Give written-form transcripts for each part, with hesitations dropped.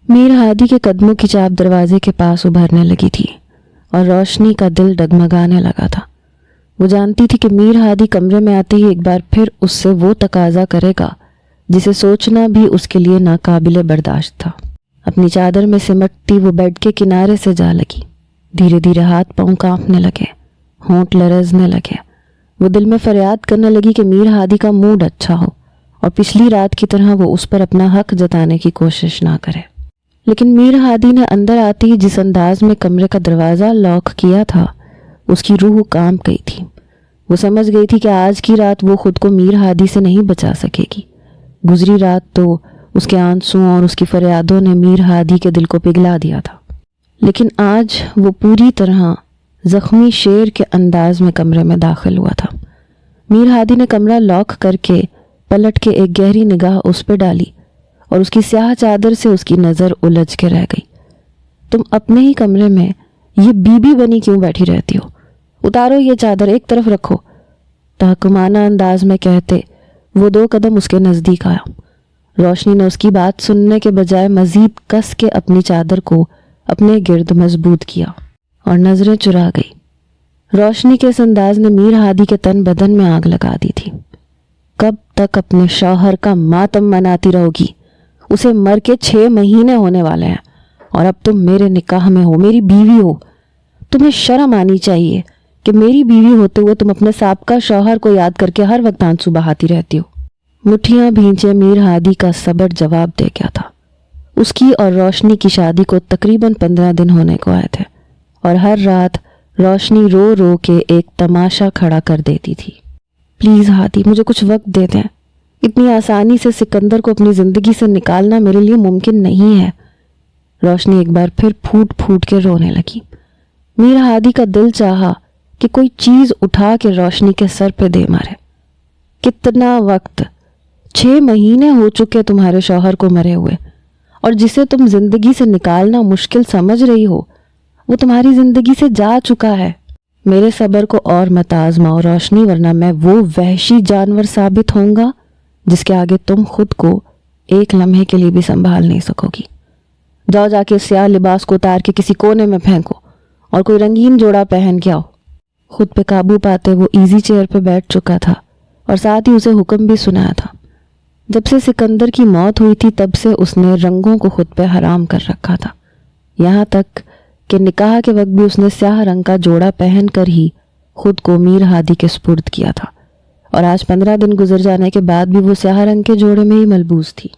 میر ہادی کے قدموں کی چاپ دروازے کے پاس ابھرنے لگی تھی اور روشنی کا دل ڈگمگانے لگا تھا۔ وہ جانتی تھی کہ میر ہادی کمرے میں آتے ہی ایک بار پھر اس سے وہ تقاضا کرے گا جسے سوچنا بھی اس کے لیے ناقابل برداشت تھا۔ اپنی چادر میں سمٹتی وہ بیڈ کے کنارے سے جا لگی۔ دھیرے دھیرے ہاتھ پاؤں کانپنے لگے، ہونٹ لرزنے لگے۔ وہ دل میں فریاد کرنے لگی کہ میر ہادی کا موڈ اچھا ہو اور پچھلی رات کی طرح وہ اس پر اپنا حق جتانے کی کوشش نہ کرے۔ لیکن میر ہادی نے اندر آتے ہی جس انداز میں کمرے کا دروازہ لاک کیا تھا، اس کی روح کانپ گئی تھی۔ وہ سمجھ گئی تھی کہ آج کی رات وہ خود کو میر ہادی سے نہیں بچا سکے گی۔ گزری رات تو اس کے آنسوں اور اس کی فریادوں نے میر ہادی کے دل کو پگھلا دیا تھا، لیکن آج وہ پوری طرح زخمی شیر کے انداز میں کمرے میں داخل ہوا تھا۔ میر ہادی نے کمرہ لاک کر کے پلٹ کے ایک گہری نگاہ اس پہ ڈالی اور اس کی سیاہ چادر سے اس کی نظر الجھ کے رہ گئی۔ تم اپنے ہی کمرے میں یہ بی بی بنی کیوں بیٹھی رہتی ہو؟ اتارو یہ چادر، ایک طرف رکھو، تحکمانہ انداز میں کہتے وہ 2 قدم اس کے نزدیک آیا۔ روشنی نے اس کی بات سننے کے بجائے مزید کس کے اپنی چادر کو اپنے گرد مضبوط کیا اور نظریں چرا گئی۔ روشنی کے اس انداز نے میر ہادی کے تن بدن میں آگ لگا دی تھی۔ کب تک اپنے شوہر کا ماتم مناتی رہو گی؟ اسے مر کے 6 مہینے ہونے والے ہیں اور اب تم میرے نکاح میں ہو، میری بیوی ہو۔ تمہیں شرم آنی چاہیے کہ میری بیوی ہوتے ہوئے تم اپنے سابقہ شوہر کو یاد کر کے ہر وقت آنسو بہاتی رہتی ہو۔ مٹھیاں بھینچے میر ہادی کا صبر جواب دے گیا تھا۔ اس کی اور روشنی کی شادی کو تقریباً 15 دن ہونے کو آئے تھے اور ہر رات روشنی رو رو کے ایک تماشا کھڑا کر دیتی تھی۔ پلیز ہادی، مجھے کچھ وقت دے دیں۔ اتنی آسانی سے سکندر کو اپنی زندگی سے نکالنا میرے لیے ممکن نہیں ہے۔ روشنی ایک بار پھر پھوٹ پھوٹ کے رونے لگی۔ میر ہادی کا دل چاہا کہ کوئی چیز اٹھا کے روشنی کے سر پہ دے مارے۔ کتنا وقت؟ 6 مہینے ہو چکے تمہارے شوہر کو مرے ہوئے، اور جسے تم زندگی سے نکالنا مشکل سمجھ رہی ہو وہ تمہاری زندگی سے جا چکا ہے۔ میرے صبر کو اور مت آزماؤ روشنی، ورنہ میں وہ وحشی جانور ثابت ہوں گا جس کے آگے تم خود کو ایک لمحے کے لیے بھی سنبھال نہیں سکو گی۔ جاؤ جا کے سیاہ لباس کو اتار کے کسی کونے میں پھینکو اور کوئی رنگین جوڑا پہن کے آؤ۔ خود پہ قابو پاتے وہ ایزی چیئر پہ بیٹھ چکا تھا اور ساتھ ہی اسے حکم بھی سنایا تھا۔ جب سے سکندر کی موت ہوئی تھی تب سے اس نے رنگوں کو خود پہ حرام کر رکھا تھا، یہاں تک کہ نکاح کے وقت بھی اس نے سیاہ رنگ کا جوڑا پہن کر ہی خود کو میر ہادی کے سپرد کیا تھا، اور آج 15 دن گزر جانے کے بعد بھی وہ سیاہ رنگ کے جوڑے میں ہی ملبوس تھی۔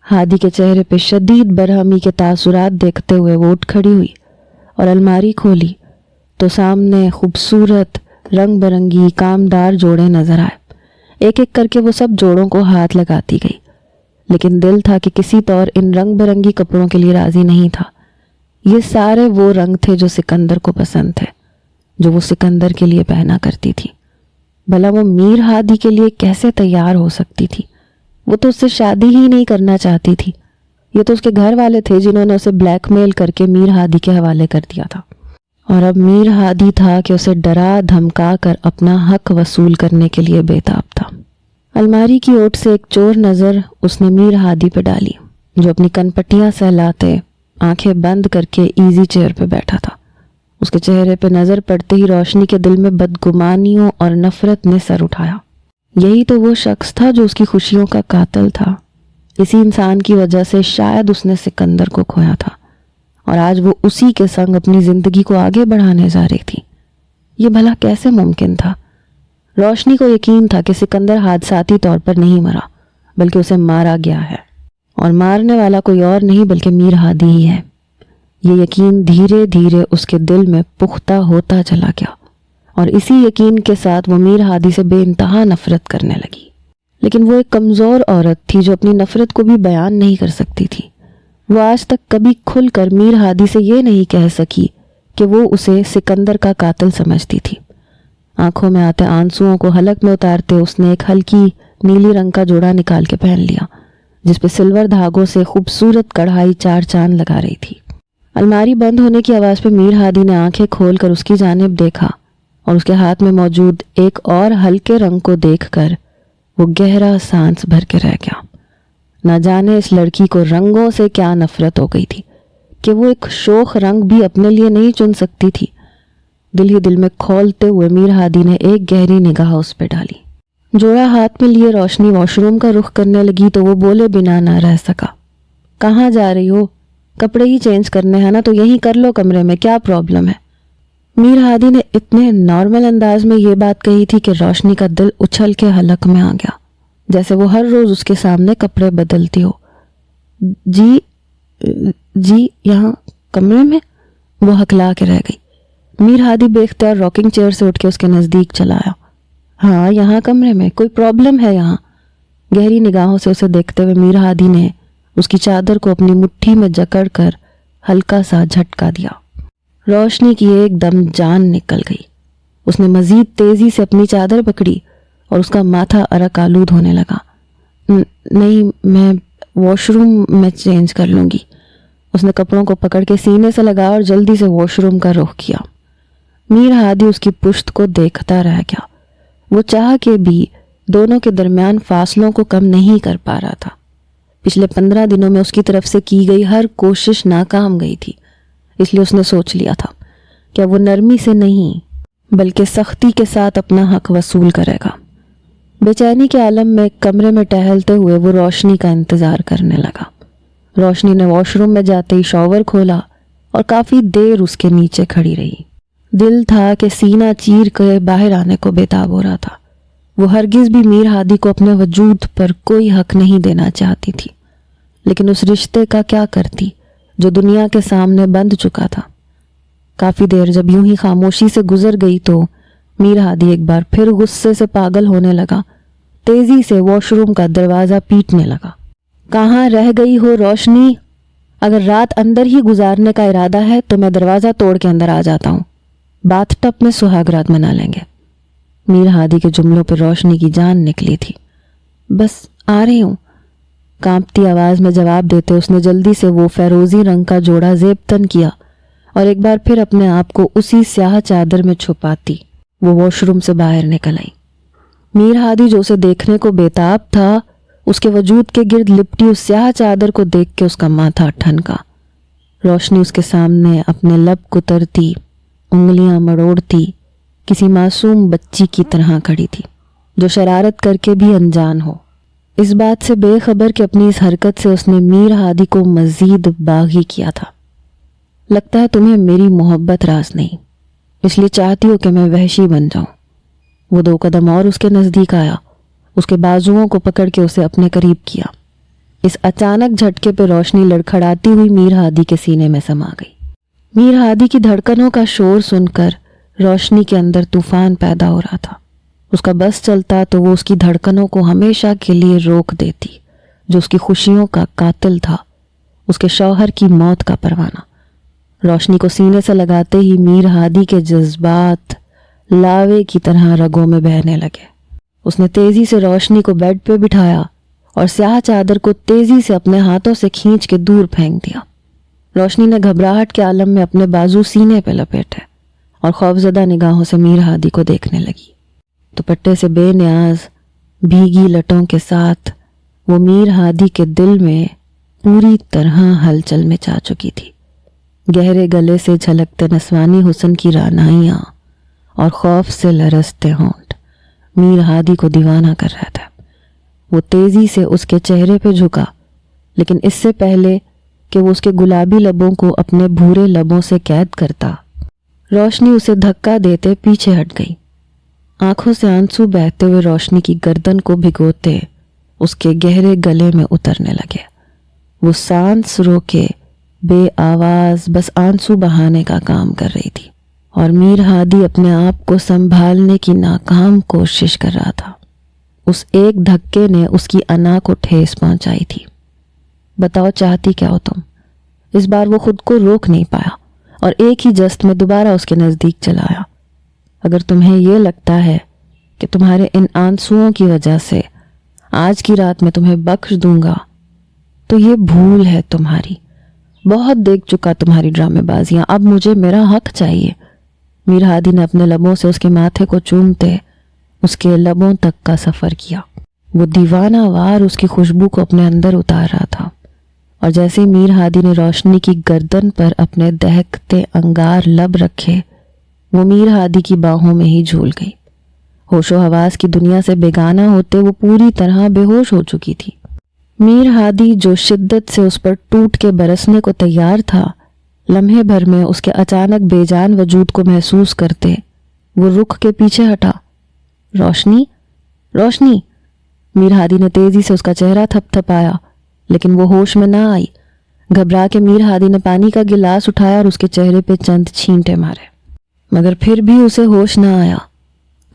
ہادی کے چہرے پہ شدید برہمی کے تاثرات دیکھتے ہوئے وہ اٹھ کھڑی ہوئی اور الماری کھولی تو سامنے خوبصورت رنگ برنگی کامدار جوڑے نظر آئے۔ ایک ایک کر کے وہ سب جوڑوں کو ہاتھ لگاتی گئی، لیکن دل تھا کہ کسی طور ان رنگ برنگی کپڑوں کے لیے راضی نہیں تھا۔ یہ سارے وہ رنگ تھے جو سکندر کو پسند تھے، جو وہ سکندر کے لیے پہنا کرتی تھی۔ بھلا وہ میر ہادی کے لیے کیسے تیار ہو سکتی تھی؟ وہ تو اس سے شادی ہی نہیں کرنا چاہتی تھی۔ یہ تو اس کے گھر والے تھے جنہوں نے اسے بلیک میل کر کے میر ہادی کے حوالے کر دیا تھا، اور اب میر ہادی تھا کہ اسے ڈرا دھمکا کر اپنا حق وصول کرنے کے لیے بےتاب تھا۔ الماری کی اوٹ سے ایک چور نظر اس نے میر ہادی پہ ڈالی، جو اپنی کن پٹیاں سہلاتے آنکھیں بند کر کے ایزی چیئر پہ بیٹھا تھا۔ اس کے چہرے پہ نظر پڑتے ہی روشنی کے دل میں بدگمانیوں اور نفرت نے سر اٹھایا۔ یہی تو وہ شخص تھا جو اس کی خوشیوں کا قاتل تھا۔ اسی انسان کی وجہ سے شاید اس نے سکندر کو کھویا تھا، اور آج وہ اسی کے سنگ اپنی زندگی کو آگے بڑھانے جا رہی تھی۔ یہ بھلا کیسے ممکن تھا؟ روشنی کو یقین تھا کہ سکندر حادثاتی طور پر نہیں مرا، بلکہ اسے مارا گیا ہے، اور مارنے والا کوئی اور نہیں بلکہ میر ہادی ہی ہے۔ یہ یقین دھیرے دھیرے اس کے دل میں پختہ ہوتا چلا گیا، اور اسی یقین کے ساتھ وہ میر ہادی سے بے انتہا نفرت کرنے لگی۔ لیکن وہ ایک کمزور عورت تھی جو اپنی نفرت کو بھی بیان نہیں کر سکتی تھی۔ وہ آج تک کبھی کھل کر میر ہادی سے یہ نہیں کہہ سکی کہ وہ اسے سکندر کا قاتل سمجھتی تھی۔ آنکھوں میں آتے آنسوؤں کو حلق میں اتارتے اس نے ایک ہلکی نیلی رنگ کا جوڑا نکال کے پہن لیا، جس پہ سلور دھاگوں سے خوبصورت کڑھائی 4 چاند لگا رہی تھی۔ الماری بند ہونے کی آواز پہ میر ہادی نے آنکھیں کھول کر اس کی جانب دیکھا، اور اس کے ہاتھ میں موجود ایک اور ہلکے رنگ کو دیکھ کر وہ گہرا سانس بھر کے رہ گیا۔ نہ جانے اس لڑکی کو رنگوں سے کیا نفرت ہو گئی تھی کہ وہ ایک شوخ رنگ بھی اپنے لیے نہیں چن سکتی تھی۔ دل ہی دل میں کھولتے ہوئے میر ہادی نے ایک گہری نگاہ اس پہ ڈالی۔ جوڑا ہاتھ میں لیے روشنی واش روم کا رخ کرنے لگی تو وہ بولے بنا نہ رہ سکا۔ کہاں جا رہی ہو؟ کپڑے ہی چینج کرنے ہیں نا تو یہیں کر لو کمرے میں، کیا پرابلم ہے؟ میر ہادی نے اتنے نارمل انداز میں یہ بات کہی تھی کہ روشنی کا دل اچھل کے حلق میں آ گیا، جیسے وہ ہر روز اس کے سامنے کپڑے بدلتی ہو۔ جی یہاں کمرے میں؟ وہ ہکلا کے رہ گئی۔ میر ہادی بے اختیار راکنگ چیئر سے اٹھ کے اس کے نزدیک چلا آیا۔ ہاں یہاں کمرے میں، کوئی پرابلم ہے یہاں؟ گہری نگاہوں سے اسے دیکھتے ہوئے میر ہادی نے اس کی چادر کو اپنی مٹھی میں جکڑ کر ہلکا سا جھٹکا دیا۔ روشنی کی ایک دم جان نکل گئی۔ اس نے مزید تیزی سے اپنی چادر پکڑی اور اس کا ماتھا عرق آلود ہونے لگا۔ نہیں، میں واش روم میں چینج کر لوں گی۔ اس نے کپڑوں کو پکڑ کے سینے سے لگا اور جلدی سے واش روم کا رخ کیا۔ میر ہادی اس کی پشت کو دیکھتا رہ گیا۔ وہ چاہ کے بھی دونوں کے درمیان فاصلوں کو کم نہیں کر پا رہا تھا۔ پچھلے 15 دنوں میں اس کی طرف سے کی گئی ہر کوشش ناکام گئی تھی، اس لیے اس نے سوچ لیا تھا کہ وہ نرمی سے نہیں بلکہ سختی کے ساتھ اپنا حق وصول کرے گا۔ بے چینی کے عالم میں کمرے میں ٹہلتے ہوئے وہ روشنی کا انتظار کرنے لگا۔ روشنی نے واش روم میں جاتے ہی شاور کھولا اور کافی دیر اس کے نیچے کھڑی رہی۔ دل تھا کہ سینہ چیر کے باہر آنے کو بےتاب ہو رہا تھا۔ وہ ہرگز بھی میر ہادی کو اپنے وجود پر کوئی حق نہیں دینا چاہتی تھی، لیکن اس رشتے کا کیا کرتی جو دنیا کے سامنے بند چکا تھا۔ کافی دیر جب یوں ہی خاموشی سے گزر گئی تو میر ہادی ایک بار پھر غصے سے پاگل ہونے لگا۔ تیزی سے واش روم کا دروازہ پیٹنے لگا۔ کہاں رہ گئی ہو روشنی؟ اگر رات اندر ہی گزارنے کا ارادہ ہے تو میں دروازہ توڑ کے اندر آ جاتا ہوں، باتھ ٹب میں سہاگ رات منا لیں گے۔ میر ہادی کے جملوں پہ روشنی کی جان نکلی تھی۔ بس آ رہی ہوں، کانپتی آواز میں جواب دیتے اس نے جلدی سے وہ فیروزی رنگ کا جوڑا زیب تن کیا اور ایک بار پھر اپنے آپ کو اسی سیاہ چادر میں چھپاتی وہ واش روم سے باہر نکل آئی۔ میر ہادی جو اسے دیکھنے کو بےتاب تھا، اس کے وجود کے گرد لپٹی اس سیاہ چادر کو دیکھ کے اس کا ماتھا ٹھنکا۔ روشنی اس کے سامنے اپنے لب کترتی، انگلیاں مڑوڑتی کسی معصوم بچی کی طرح کھڑی تھی جو شرارت کر کے بھی انجان ہو، اس بات سے بے خبر کہ اپنی اس حرکت سے اس نے میر ہادی کو مزید باغی کیا تھا۔ لگتا ہے تمہیں میری محبت راز نہیں، اس لیے چاہتی ہو کہ میں وحشی بن جاؤں۔ وہ 2 قدم اور اس کے نزدیک آیا، اس کے بازوؤں کو پکڑ کے اسے اپنے قریب کیا۔ اس اچانک جھٹکے پہ روشنی لڑکھڑاتی ہوئی میر ہادی کے سینے میں سما گئی۔ میر ہادی کی دھڑکنوں کا شور سن کر روشنی کے اندر طوفان پیدا ہو رہا تھا۔ اس کا بس چلتا تو وہ اس کی دھڑکنوں کو ہمیشہ کے لیے روک دیتی، جو اس کی خوشیوں کا قاتل تھا، اس کے شوہر کی موت کا پروانہ۔ روشنی کو سینے سے لگاتے ہی میر ہادی کے جذبات لاوے کی طرح رگوں میں بہنے لگے۔ اس نے تیزی سے روشنی کو بیڈ پہ بٹھایا اور سیاہ چادر کو تیزی سے اپنے ہاتھوں سے کھینچ کے دور پھینک دیا۔ روشنی نے گھبراہٹ کے عالم میں اپنے بازو سینے پہ لپیٹے اور خوفزدہ نگاہوں سے میر ہادی کو دیکھنے لگی۔ دوپٹے سے بے نیاز بھیگی لٹوں کے ساتھ وہ میر ہادی کے دل میں پوری طرح ہلچل مچا چکی تھی۔ گہرے گلے سے جھلکتے نسوانی حسن کی رعنائیاں اور خوف سے لرزتے ہونٹ میر ہادی کو دیوانہ کر رہا تھا۔ وہ تیزی سے اس کے چہرے پہ جھکا، لیکن اس سے پہلے کہ وہ اس کے گلابی لبوں کو اپنے بھورے لبوں سے قید کرتا، روشنی اسے دھکا دیتے پیچھے ہٹ گئی۔ آنکھوں سے آنسو بہتے ہوئے روشنی کی گردن کو بھگوتے اس کے گہرے گلے میں اترنے لگے۔ وہ سانس روکے بے آواز بس آنسو بہانے کا کام کر رہی تھی اور میر ہادی اپنے آپ کو سنبھالنے کی ناکام کوشش کر رہا تھا۔ اس ایک دھکے نے اس کی انا کو ٹھیس پہنچائی تھی۔ بتاؤ چاہتی کیا ہو تم؟ اس بار وہ خود کو روک نہیں پایا اور ایک ہی جست میں دوبارہ اس کے نزدیک چلا آیا۔ اگر تمہیں یہ لگتا ہے کہ تمہارے ان آنسوؤں کی وجہ سے آج کی رات میں تمہیں بخش دوں گا تو یہ بھول ہے تمہاری۔ بہت دیکھ چکا تمہاری ڈرامے بازیاں، اب مجھے میرا حق چاہیے۔ میر ہادی نے اپنے لبوں سے اس کے ماتھے کو چومتے اس کے لبوں تک کا سفر کیا۔ وہ دیوانہ وار اس کی خوشبو کو اپنے اندر اتار رہا تھا، اور جیسے ہی میر ہادی نے روشنی کی گردن پر اپنے دہکتے انگار لب رکھے، وہ میر ہادی کی باہوں میں ہی جھول گئی۔ ہوش و حواس کی دنیا سے بیگانہ ہوتے وہ پوری طرح بے ہوش ہو چکی تھی۔ میر ہادی جو شدت سے اس پر ٹوٹ کے برسنے کو تیار تھا، لمحے بھر میں اس کے اچانک بے جان وجود کو محسوس کرتے وہ رخ کے پیچھے ہٹا۔ روشنی، روشنی! میر ہادی نے تیزی سے اس کا چہرہ تھپ تھپایا، لیکن وہ ہوش میں نہ آئی۔ گھبرا کے میر ہادی نے پانی کا گلاس اٹھایا اور اس کے چہرے پہ چند چھینٹے مارے، مگر پھر بھی اسے ہوش نہ آیا۔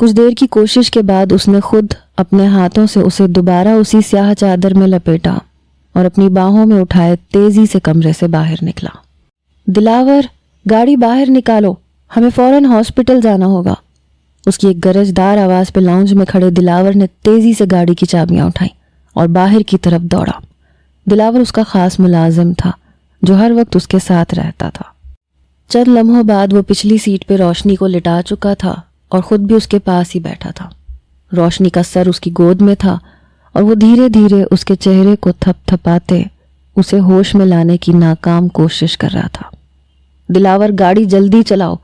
کچھ دیر کی کوشش کے بعد اس نے خود اپنے ہاتھوں سے اسے دوبارہ اسی سیاہ چادر میں لپیٹا اور اپنی باہوں میں اٹھائے تیزی سے کمرے سے باہر نکلا۔ دلاور، گاڑی باہر نکالو، ہمیں فوراً ہاسپٹل جانا ہوگا۔ اس کی ایک گرجدار آواز پہ لاؤنج میں کھڑے دلاور نے تیزی سے گاڑی کی چابیاں اٹھائیں اور باہر کی طرف دوڑا۔ دلاور اس کا خاص ملازم تھا جو ہر وقت اس کے ساتھ رہتا تھا۔ چند لمحوں بعد وہ پچھلی سیٹ پہ روشنی کو لٹا چکا تھا اور خود بھی اس کے پاس ہی بیٹھا تھا۔ روشنی کا سر اس کی گود میں تھا اور وہ دھیرے دھیرے اس کے چہرے کو تھپ تھپاتے اسے ہوش میں لانے کی ناکام کوشش کر رہا تھا۔ دلاور، گاڑی جلدی چلاؤ۔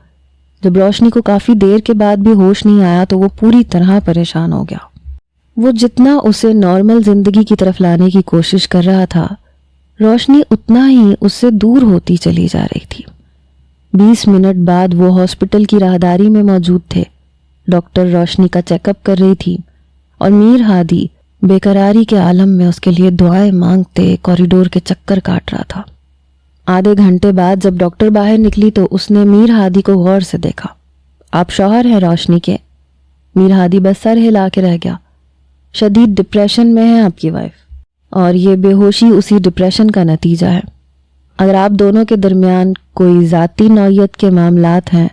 جب روشنی کو کافی دیر کے بعد بھی ہوش نہیں آیا تو وہ پوری طرح پریشان ہو گیا۔ وہ جتنا اسے نارمل زندگی کی طرف لانے کی کوشش کر رہا تھا، روشنی اتنا ہی اس سے دور ہوتی چلی جا رہی تھی۔ 20 منٹ بعد وہ ہاسپٹل کی راہداری میں موجود تھے۔ ڈاکٹر روشنی کا چیک اپ کر رہی تھی اور میر ہادی بے قراری کے عالم میں اس کے لیے دعائیں مانگتے کوریڈور کے چکر کاٹ رہا تھا۔ آدھے گھنٹے بعد جب ڈاکٹر باہر نکلی تو اس نے میر ہادی کو غور سے دیکھا۔ آپ شوہر ہیں روشنی کے؟ میر ہادی بس سر ہلا کے رہ گیا۔ شدید ڈپریشن میں ہے آپ کی وائف، اور یہ بے ہوشی اسی ڈپریشن کا نتیجہ ہے۔ اگر آپ دونوں کے درمیان کوئی ذاتی نوعیت کے معاملات ہیں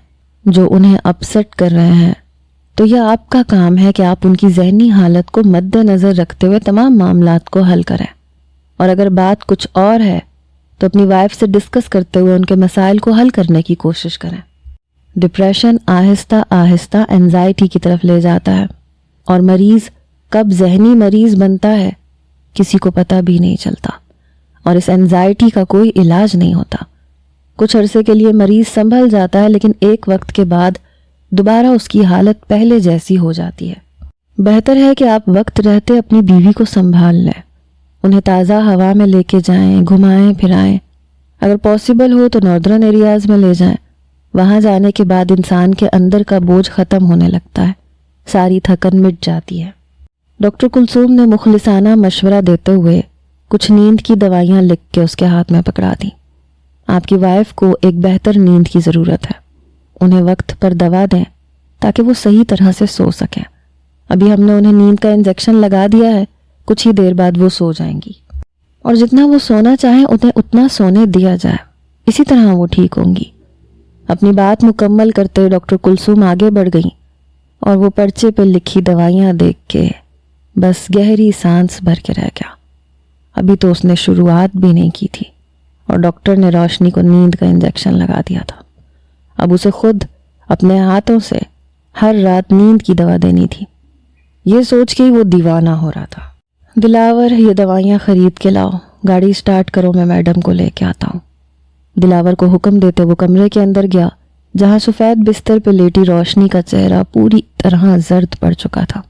جو انہیں اپسٹ کر رہے ہیں تو یہ آپ کا کام ہے کہ آپ ان کی ذہنی حالت کو مد نظر رکھتے ہوئے تمام معاملات کو حل کریں، اور اگر بات کچھ اور ہے تو اپنی وائف سے ڈسکس کرتے ہوئے ان کے مسائل کو حل کرنے کی کوشش کریں۔ ڈپریشن آہستہ آہستہ اینزائٹی کی طرف لے جاتا ہے، اور مریض کب ذہنی مریض بنتا ہے کسی کو پتہ بھی نہیں چلتا، اور اس اینزائٹی کا کوئی علاج نہیں ہوتا۔ کچھ عرصے کے لیے مریض سنبھل جاتا ہے، لیکن ایک وقت کے بعد دوبارہ اس کی حالت پہلے جیسی ہو جاتی ہے۔ بہتر ہے کہ آپ وقت رہتے اپنی بیوی کو سنبھال لیں، انہیں تازہ ہوا میں لے کے جائیں، گھمائیں پھرائیں، اگر پاسبل ہو تو ناردرن ایریاز میں لے جائیں۔ وہاں جانے کے بعد انسان کے اندر کا بوجھ ختم ہونے لگتا ہے، ساری تھکن مٹ جاتی ہے۔ ڈاکٹر کلثوم نے مخلصانہ مشورہ دیتے ہوئے کچھ نیند کی دوائیاں لکھ کے اس کے ہاتھ میں پکڑا دیں۔ آپ کی وائف کو ایک بہتر نیند کی ضرورت ہے، انہیں وقت پر دوا دیں تاکہ وہ صحیح طرح سے سو سکیں۔ ابھی ہم نے انہیں نیند کا انجیکشن لگا دیا ہے، کچھ ہی دیر بعد وہ سو جائیں گی، اور جتنا وہ سونا چاہیں انہیں اتنا سونے دیا جائے، اسی طرح وہ ٹھیک ہوں گی۔ اپنی بات مکمل کرتے ڈاکٹر کلثوم آگے بڑھ گئیں اور وہ پرچے پہ لکھی دوائیاں دیکھ کے بس گہری سانس بھر کے رہ گیا۔ ابھی تو اس نے شروعات بھی نہیں کی تھی اور ڈاکٹر نے روشنی کو نیند کا انجیکشن لگا دیا تھا۔ اب اسے خود اپنے ہاتھوں سے ہر رات نیند کی دوا دینی تھی۔ یہ سوچ کے ہی وہ دیوانہ ہو رہا تھا۔ دلاور، یہ دوائیاں خرید کے لاؤ، گاڑی سٹارٹ کرو، میں میڈم کو لے کے آتا ہوں۔ دلاور کو حکم دیتے وہ کمرے کے اندر گیا جہاں سفید بستر پہ لیٹی روشنی کا چہرہ پوری طرح زرد پڑ چکا تھا۔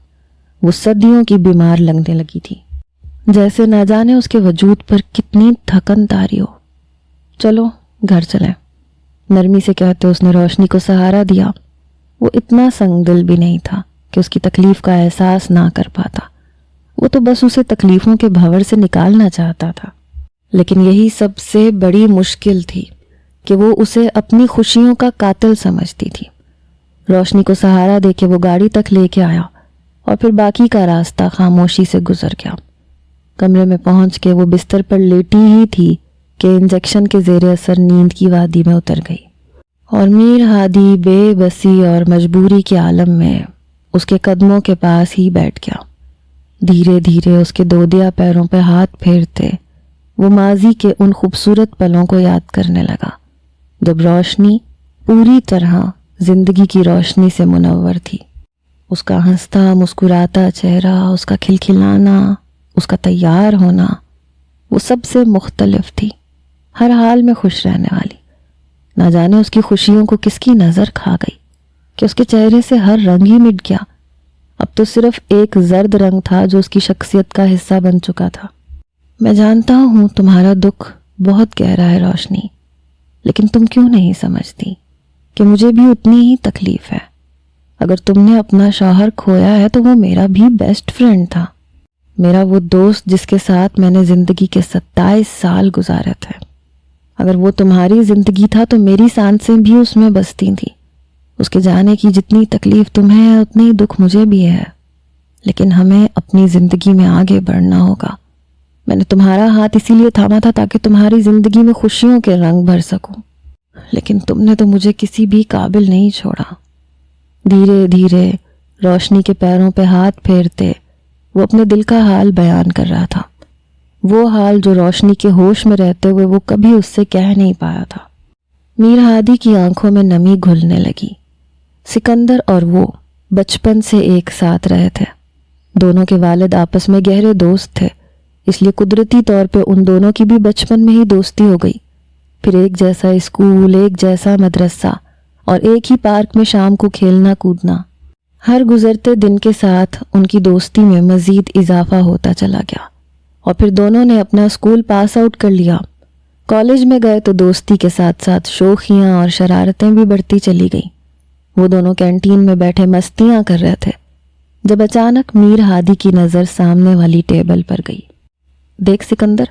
وہ صدیوں کی بیمار لگنے لگی تھی، جیسے نہ جانے اس کے وجود پر کتنی تھکن طاری ہو۔ چلو گھر چلیں، نرمی سے کہتے اس نے روشنی کو سہارا دیا۔ وہ اتنا سنگ دل بھی نہیں تھا کہ اس کی تکلیف کا احساس نہ کر پاتا، وہ تو بس اسے تکلیفوں کے بھنور سے نکالنا چاہتا تھا۔ لیکن یہی سب سے بڑی مشکل تھی کہ وہ اسے اپنی خوشیوں کا قاتل سمجھتی تھی۔ روشنی کو سہارا دے کے وہ گاڑی تک لے کے آیا اور پھر باقی کا راستہ خاموشی سے گزر گیا۔ کمرے میں پہنچ کے وہ بستر پر لیٹی ہی تھی کہ انجیکشن کے زیر اثر نیند کی وادی میں اتر گئی، اور میر ہادی بے بسی اور مجبوری کے عالم میں اس کے قدموں کے پاس ہی بیٹھ گیا۔ دھیرے دھیرے اس کے دودیا پیروں پہ ہاتھ پھیرتے وہ ماضی کے ان خوبصورت پلوں کو یاد کرنے لگا جب روشنی پوری طرح زندگی کی روشنی سے منور تھی۔ اس کا ہنستا مسکراتا چہرہ، اس کا کھلکھلانا، اس کا تیار ہونا، وہ سب سے مختلف تھی، ہر حال میں خوش رہنے والی۔ نہ جانے اس کی خوشیوں کو کس کی نظر کھا گئی کہ اس کے چہرے سے ہر رنگ ہی مٹ گیا، اب تو صرف ایک زرد رنگ تھا جو اس کی شخصیت کا حصہ بن چکا تھا۔ میں جانتا ہوں تمہارا دکھ بہت گہرا ہے روشنی، لیکن تم کیوں نہیں سمجھتی کہ مجھے بھی اتنی ہی تکلیف ہے۔ اگر تم نے اپنا شوہر کھویا ہے تو وہ میرا بھی بیسٹ فرینڈ تھا، میرا وہ دوست جس کے ساتھ میں نے زندگی کے 27 سال گزارے تھے۔ اگر وہ تمہاری زندگی تھا تو میری سانسیں بھی اس میں بستی تھیں۔ اس کے جانے کی جتنی تکلیف تمہیں ہے اتنی ہی دکھ مجھے بھی ہے، لیکن ہمیں اپنی زندگی میں آگے بڑھنا ہوگا۔ میں نے تمہارا ہاتھ اسی لیے تھاما تھا تاکہ تمہاری زندگی میں خوشیوں کے رنگ بھر سکوں، لیکن تم نے تو مجھے کسی بھی قابل نہیں چھوڑا۔ دھیرے دھیرے روشنی کے پیروں پہ ہاتھ پھیرتے وہ اپنے دل کا حال بیان کر رہا تھا، وہ حال جو روشنی کے ہوش میں رہتے ہوئے وہ کبھی اس سے کہہ نہیں پایا تھا۔ میر ہادی کی آنکھوں میں نمی گھلنے لگی۔ سکندر اور وہ بچپن سے ایک ساتھ رہے تھے، دونوں کے والد آپس میں گہرے دوست تھے، اس لیے قدرتی طور پہ ان دونوں کی بھی بچپن میں ہی دوستی ہو گئی۔ پھر ایک جیسا اسکول، ایک جیسا مدرسہ اور ایک ہی پارک میں شام کو کھیلنا کودنا۔ ہر گزرتے دن کے ساتھ ان کی دوستی میں مزید اضافہ ہوتا چلا گیا، اور پھر دونوں نے اپنا اسکول پاس آؤٹ کر لیا۔ کالج میں گئے تو دوستی کے ساتھ ساتھ شوخیاں اور شرارتیں بھی بڑھتی چلی گئیں۔ وہ دونوں کینٹین میں بیٹھے مستیاں کر رہے تھے جب اچانک میر ہادی کی نظر سامنے والی ٹیبل پر گئی۔ دیکھ سکندر،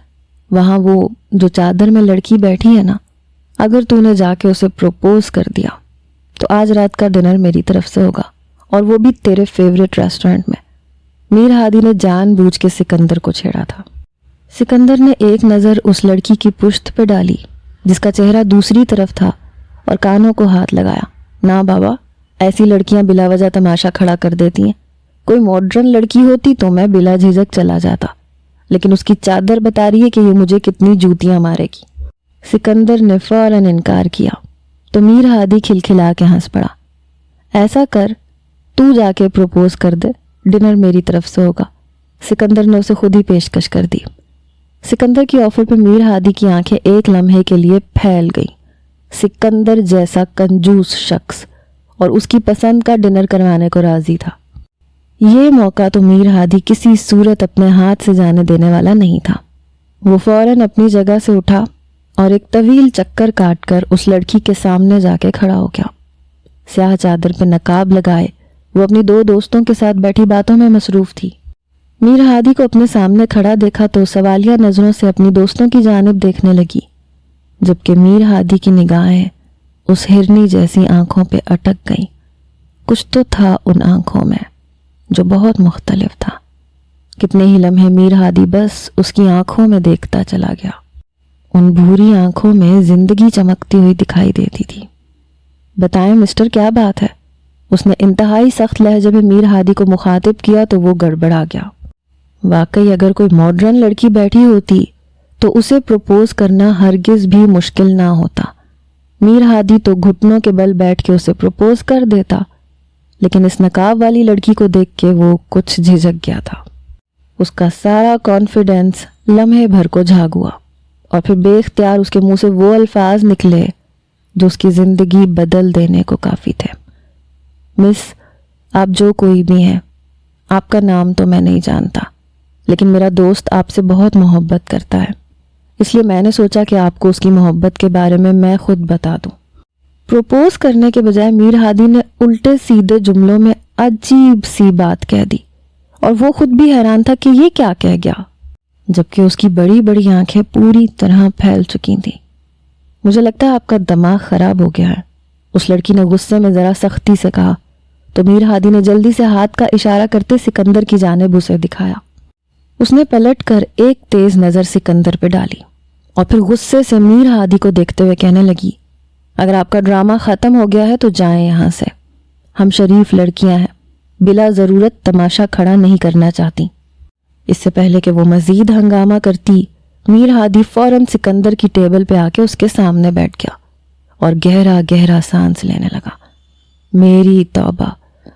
وہاں وہ جو چادر میں لڑکی بیٹھی ہے نا، اگر تو نے جا کے اسے پروپوز کر دیا تو آج رات کا ڈنر میری طرف سے ہوگا، اور وہ بھی تیرے فیورٹ ریسٹورنٹ میں۔ میر ہادی نے جان بوجھ کے سکندر کو چھیڑا تھا۔ سکندر نے ایک نظر اس لڑکی کی پشت پہ ڈالی جس کا چہرہ دوسری طرف تھا، اور کانوں کو ہاتھ لگایا۔ نا بابا، ایسی لڑکیاں بلا وجہ تماشا کھڑا کر دیتی ہیں۔ کوئی ماڈرن لڑکی ہوتی تو میں بلا جھجک چلا جاتا، لیکن اس کی چادر بتا رہی ہے کہ یہ مجھے کتنی جوتیاں مارے گی۔ سکندر نے فوراً انکار کیا تو میر ہادی کھلکھلا کے ہنس پڑا۔ ایسا کر، تو جا کے پروپوز کر دے، ڈنر میری طرف سے ہوگا۔ سکندر نے اسے خود ہی پیشکش کر دی۔ سکندر کی آفر پہ میر ہادی کی آنکھیں ایک لمحے کے لیے پھیل گئیں۔ سکندر جیسا کنجوس شخص اور اس کی پسند کا ڈنر کروانے کو راضی تھا، یہ موقع تو میر ہادی کسی صورت اپنے ہاتھ سے جانے دینے والا نہیں تھا۔ وہ فوراً اپنی جگہ سے اٹھا اور ایک طویل چکر کاٹ کر اس لڑکی کے سامنے جا کے کھڑا ہو گیا۔ سیاہ چادر پہ نقاب لگائے وہ اپنی دو دوستوں کے ساتھ بیٹھی باتوں میں مصروف تھی۔ میر ہادی کو اپنے سامنے کھڑا دیکھا تو سوالیہ نظروں سے اپنی دوستوں کی جانب دیکھنے لگی، جبکہ میر ہادی کی نگاہیں اس ہرنی جیسی آنکھوں پہ اٹک گئیں۔ کچھ تو تھا ان آنکھوں میں جو بہت مختلف تھا۔ کتنے ہی لمحے میر ہادی بس اس کی آنکھوں میں دیکھتا چلا گیا۔ ان بھوری آنکھوں میں زندگی چمکتی ہوئی دکھائی دیتی تھی۔ بتائیں مسٹر، کیا بات ہے؟ اس نے انتہائی سخت لہجے میں میر ہادی کو مخاطب کیا تو وہ گڑبڑا گیا۔ واقعی اگر کوئی ماڈرن لڑکی بیٹھی ہوتی تو اسے پروپوز کرنا ہرگز بھی مشکل نہ ہوتا۔ میر ہادی تو گھٹنوں کے بل بیٹھ کے اسے پروپوز کر دیتا، لیکن اس نقاب والی لڑکی کو دیکھ کے وہ کچھ جھجک گیا تھا۔ اس کا سارا کانفیڈنس لمحے بھر کو جھاگ ہوا، اور پھر بے اختیار اس کے منہ سے وہ الفاظ نکلے جو اس کی زندگی بدل دینے کو کافی تھے۔ مس، آپ جو کوئی بھی ہیں، آپ کا نام تو میں نہیں جانتا، لیکن میرا دوست آپ سے بہت محبت کرتا ہے، اس لیے میں نے سوچا کہ آپ کو اس کی محبت کے بارے میں خود بتا دوں۔ پروپوز کرنے کے بجائے میر ہادی نے الٹے سیدھے جملوں میں عجیب سی بات کہہ دی، اور وہ خود بھی حیران تھا کہ یہ کیا کہہ گیا، جبکہ اس کی بڑی بڑی آنکھیں پوری طرح پھیل چکی تھیں۔ مجھے لگتا ہے آپ کا دماغ خراب ہو گیا ہے، اس لڑکی نے غصے میں ذرا سختی سے کہا، تو میر ہادی نے جلدی سے ہاتھ کا اشارہ کرتے سکندر کی جانب اسے دکھایا۔ اس نے پلٹ کر ایک تیز نظر سکندر پہ ڈالی اور پھر غصے سے میر ہادی کو دیکھتے ہوئے کہنے لگی، اگر آپ کا ڈرامہ ختم ہو گیا ہے تو جائیں یہاں سے، ہم شریف لڑکیاں ہیں، بلا ضرورت تماشا کھڑا نہیں کرنا چاہتی۔ اس سے پہلے کہ وہ مزید ہنگامہ کرتی، میر ہادی فوراً سکندر کی ٹیبل پہ آ کے اس کے سامنے بیٹھ گیا اور گہرا گہرا سانس لینے لگا۔ میری توبہ،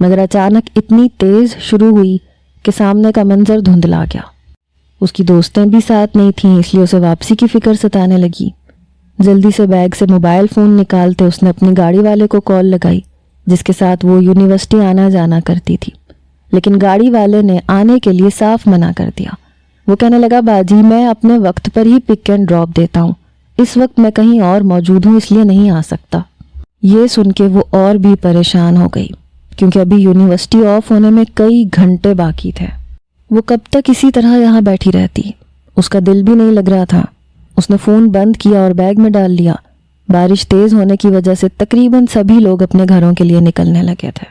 مگر اچانک اتنی تیز شروع ہوئی کہ سامنے کا منظر دھندلا گیا۔ اس کی دوستیں بھی ساتھ نہیں تھیں، اس لیے اسے واپسی کی فکر ستانے لگی۔ جلدی سے بیگ سے موبائل فون نکالتے اس نے اپنی گاڑی والے کو کال لگائی، جس کے ساتھ وہ یونیورسٹی آنا جانا کرتی تھی، لیکن گاڑی والے نے آنے کے لیے صاف منع کر دیا۔ وہ کہنے لگا، باجی میں اپنے وقت پر ہی پک اینڈ ڈراپ دیتا ہوں، اس وقت میں کہیں اور موجود ہوں اس لیے نہیں آ سکتا۔ یہ سن کے وہ اور بھی پریشان ہو گئی، کیونکہ ابھی یونیورسٹی آف ہونے میں کئی گھنٹے باقی تھے۔ وہ کب تک اسی طرح یہاں بیٹھی رہتی؟ اس کا دل بھی نہیں لگ رہا تھا۔ اس نے فون بند کیا اور بیگ میں ڈال لیا۔ بارش تیز ہونے کی وجہ سے تقریباً سبھی لوگ اپنے گھروں کے لیے نکلنے لگے تھے۔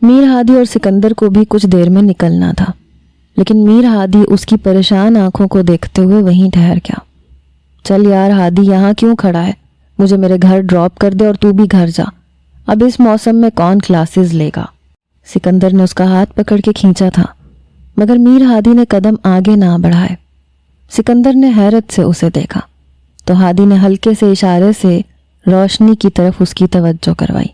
میر ہادی اور سکندر کو بھی کچھ دیر میں نکلنا تھا، لیکن میر ہادی اس کی پریشان آنکھوں کو دیکھتے ہوئے وہیں ٹھہر گیا۔ چل یار ہادی، یہاں کیوں کھڑا ہے؟ مجھے میرے گھر ڈراپ کر دے اور تو بھی گھر جا، اب اس موسم میں کون کلاسز لے گا؟ سکندر نے اس کا ہاتھ پکڑ کے کھینچا تھا، مگر میر ہادی نے قدم آگے نہ بڑھائے۔ سکندر نے حیرت سے اسے دیکھا تو ہادی نے ہلکے سے اشارے سے روشنی کی طرف اس کی توجہ کروائی۔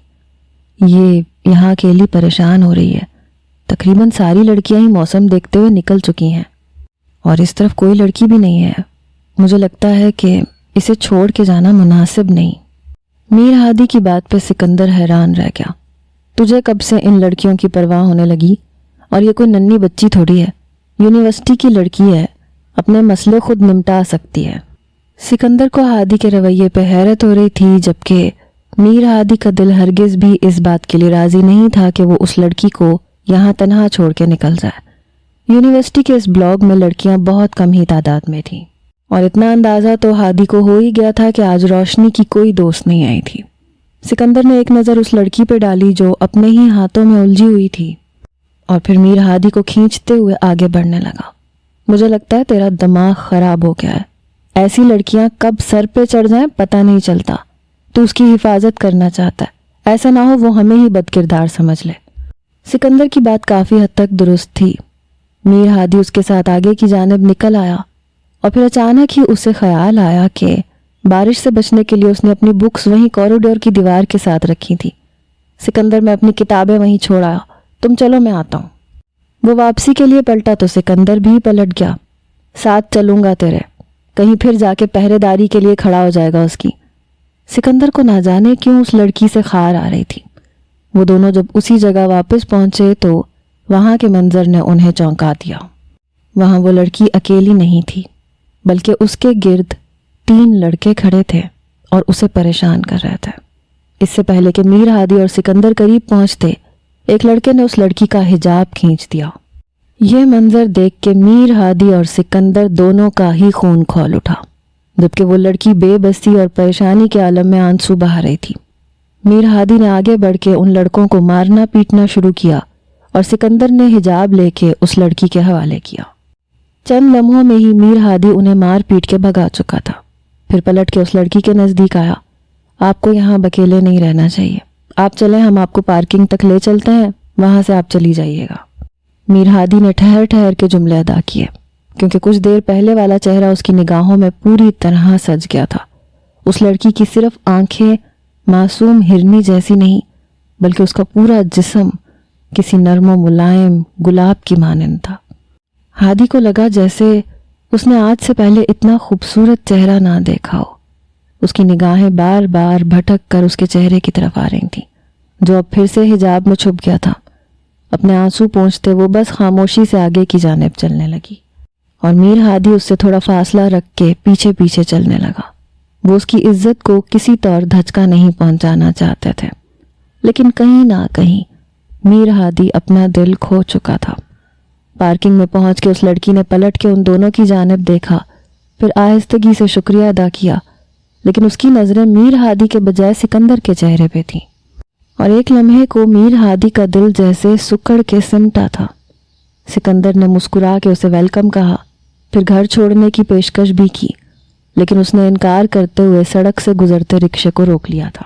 یہ یہاں اکیلی پریشان ہو رہی ہے، تقریباً ساری لڑکیاں ہی موسم دیکھتے ہوئے نکل چکی ہیں اور اس طرف کوئی لڑکی بھی نہیں ہے، مجھے لگتا ہے کہ اسے چھوڑ کے جانا مناسب نہیں۔ میر ہادی کی بات پہ سکندر حیران رہ گیا۔ تجھے کب سے ان لڑکیوں کی پرواہ ہونے لگی؟ اور یہ کوئی ننھی بچی تھوڑی ہے، یونیورسٹی کی لڑکی ہے، اپنے مسئلے خود نمٹا سکتی ہے۔ سکندر کو ہادی کے رویے پہ حیرت ہو رہی تھی، جبکہ میر ہادی کا دل ہرگز بھی اس بات کے لیے راضی نہیں تھا کہ وہ اس لڑکی کو یہاں تنہا چھوڑ کے نکل جائے۔ یونیورسٹی کے اس بلاک میں لڑکیاں بہت کم ہی تعداد میں تھیں، اور اتنا اندازہ تو ہادی کو ہو ہی گیا تھا کہ آج روشنی کی کوئی دوست نہیں آئی تھی۔ سکندر نے ایک نظر اس لڑکی پہ ڈالی جو اپنے ہی ہاتھوں میں الجھی ہوئی تھی، اور پھر میر ہادی کو کھینچتے ہوئے آگے بڑھنے لگا۔ مجھے لگتا ہے تیرا دماغ خراب ہو گیا ہے، ایسی لڑکیاں کب سر پہ چڑھ جائیں پتہ نہیں چلتا۔ تو اس کی حفاظت کرنا چاہتا ہے، ایسا نہ ہو وہ ہمیں ہی بد کردار سمجھ لے۔ سکندر کی بات کافی حد تک درست تھی۔ میر ہادی اس کے ساتھ آگے کی جانب نکل آیا، اور پھر اچانک ہی اسے خیال آیا کہ بارش سے بچنے کے لیے اس نے اپنی بکس وہیں کوریڈور کی دیوار کے ساتھ رکھی تھی۔ سکندر، میں اپنی کتابیں وہیں چھوڑ آیا، تم چلو میں آتا ہوں۔ وہ واپسی کے لیے پلٹا تو سکندر بھی پلٹ گیا۔ ساتھ چلوں گا تیرے، کہیں پھر جا کے پہرے داری کے لیے کھڑا ہو جائے گا اس کی۔ سکندر کو نہ جانے کیوں اس لڑکی سے خار آ رہی تھی۔ وہ دونوں جب اسی جگہ واپس پہنچے تو وہاں کے منظر نے انہیں چونکا دیا۔ وہاں وہ لڑکی اکیلی نہیں تھی، بلکہ اس کے گرد 3 لڑکے کھڑے تھے اور اسے پریشان کر رہے تھے۔ اس سے پہلے کہ میر ہادی اور سکندر قریب پہنچتے، ایک لڑکے نے اس لڑکی کا حجاب کھینچ دیا۔ یہ منظر دیکھ کے میر ہادی اور سکندر دونوں کا ہی خون کھول اٹھا، جبکہ وہ لڑکی بے بسی اور پریشانی کے عالم میں آنسو بہا رہی تھی۔ میر ہادی نے آگے بڑھ کے ان لڑکوں کو مارنا پیٹنا شروع کیا، اور سکندر نے حجاب لے کے اس لڑکی کے حوالے کیا۔ چند لمحوں میں ہی میر ہادی انہیں مار پیٹ کے بھگا چکا تھا۔ پھر پلٹ کے اس لڑکی کے نزدیک آیا۔ آپ کو یہاں اکیلے نہیں رہنا چاہیے، آپ چلیں، ہم آپ کو پارکنگ تک لے چلتے ہیں، وہاں سے آپ چلی جائیے گا۔ میر ہادی نے ٹھہر ٹھہر کے جملے ادا کیے، کیونکہ کچھ دیر پہلے والا چہرہ اس کی نگاہوں میں پوری طرح سج گیا تھا۔ اس لڑکی کی صرف آنکھیں معصوم ہرنی جیسی نہیں، بلکہ اس کا پورا جسم کسی نرم و ملائم گلاب کی مانند تھا۔ ہادی کو لگا جیسے اس نے آج سے پہلے اتنا خوبصورت چہرہ نہ دیکھا ہو۔ اس کی نگاہیں بار بار بھٹک کر اس کے چہرے کی طرف آ رہی تھیں، جو اب پھر سے حجاب میں چھپ گیا تھا۔ اپنے آنسو پونچھتے وہ بس خاموشی سے آگے کی جانب چلنے لگی، اور میر ہادی اس سے تھوڑا فاصلہ رکھ کے پیچھے پیچھے چلنے لگا۔ وہ اس کی عزت کو کسی طور دھچکا نہیں پہنچانا چاہتے تھے، لیکن کہیں نہ کہیں میر ہادی اپنا دل کھو چکا تھا۔ پارکنگ میں پہنچ کے اس لڑکی نے پلٹ کے ان دونوں کی جانب دیکھا، پھر آہستگی سے شکریہ ادا کیا، لیکن اس کی نظریں میر ہادی کے بجائے سکندر کے چہرے پہ تھیں، اور ایک لمحے کو میر ہادی کا دل جیسے سکڑ کے سمٹا تھا۔ سکندر نے مسکرا کے اسے ویلکم کہا، پھر گھر چھوڑنے کی پیشکش بھی کی، لیکن اس نے انکار کرتے ہوئے سڑک سے گزرتے رکشے کو روک لیا تھا۔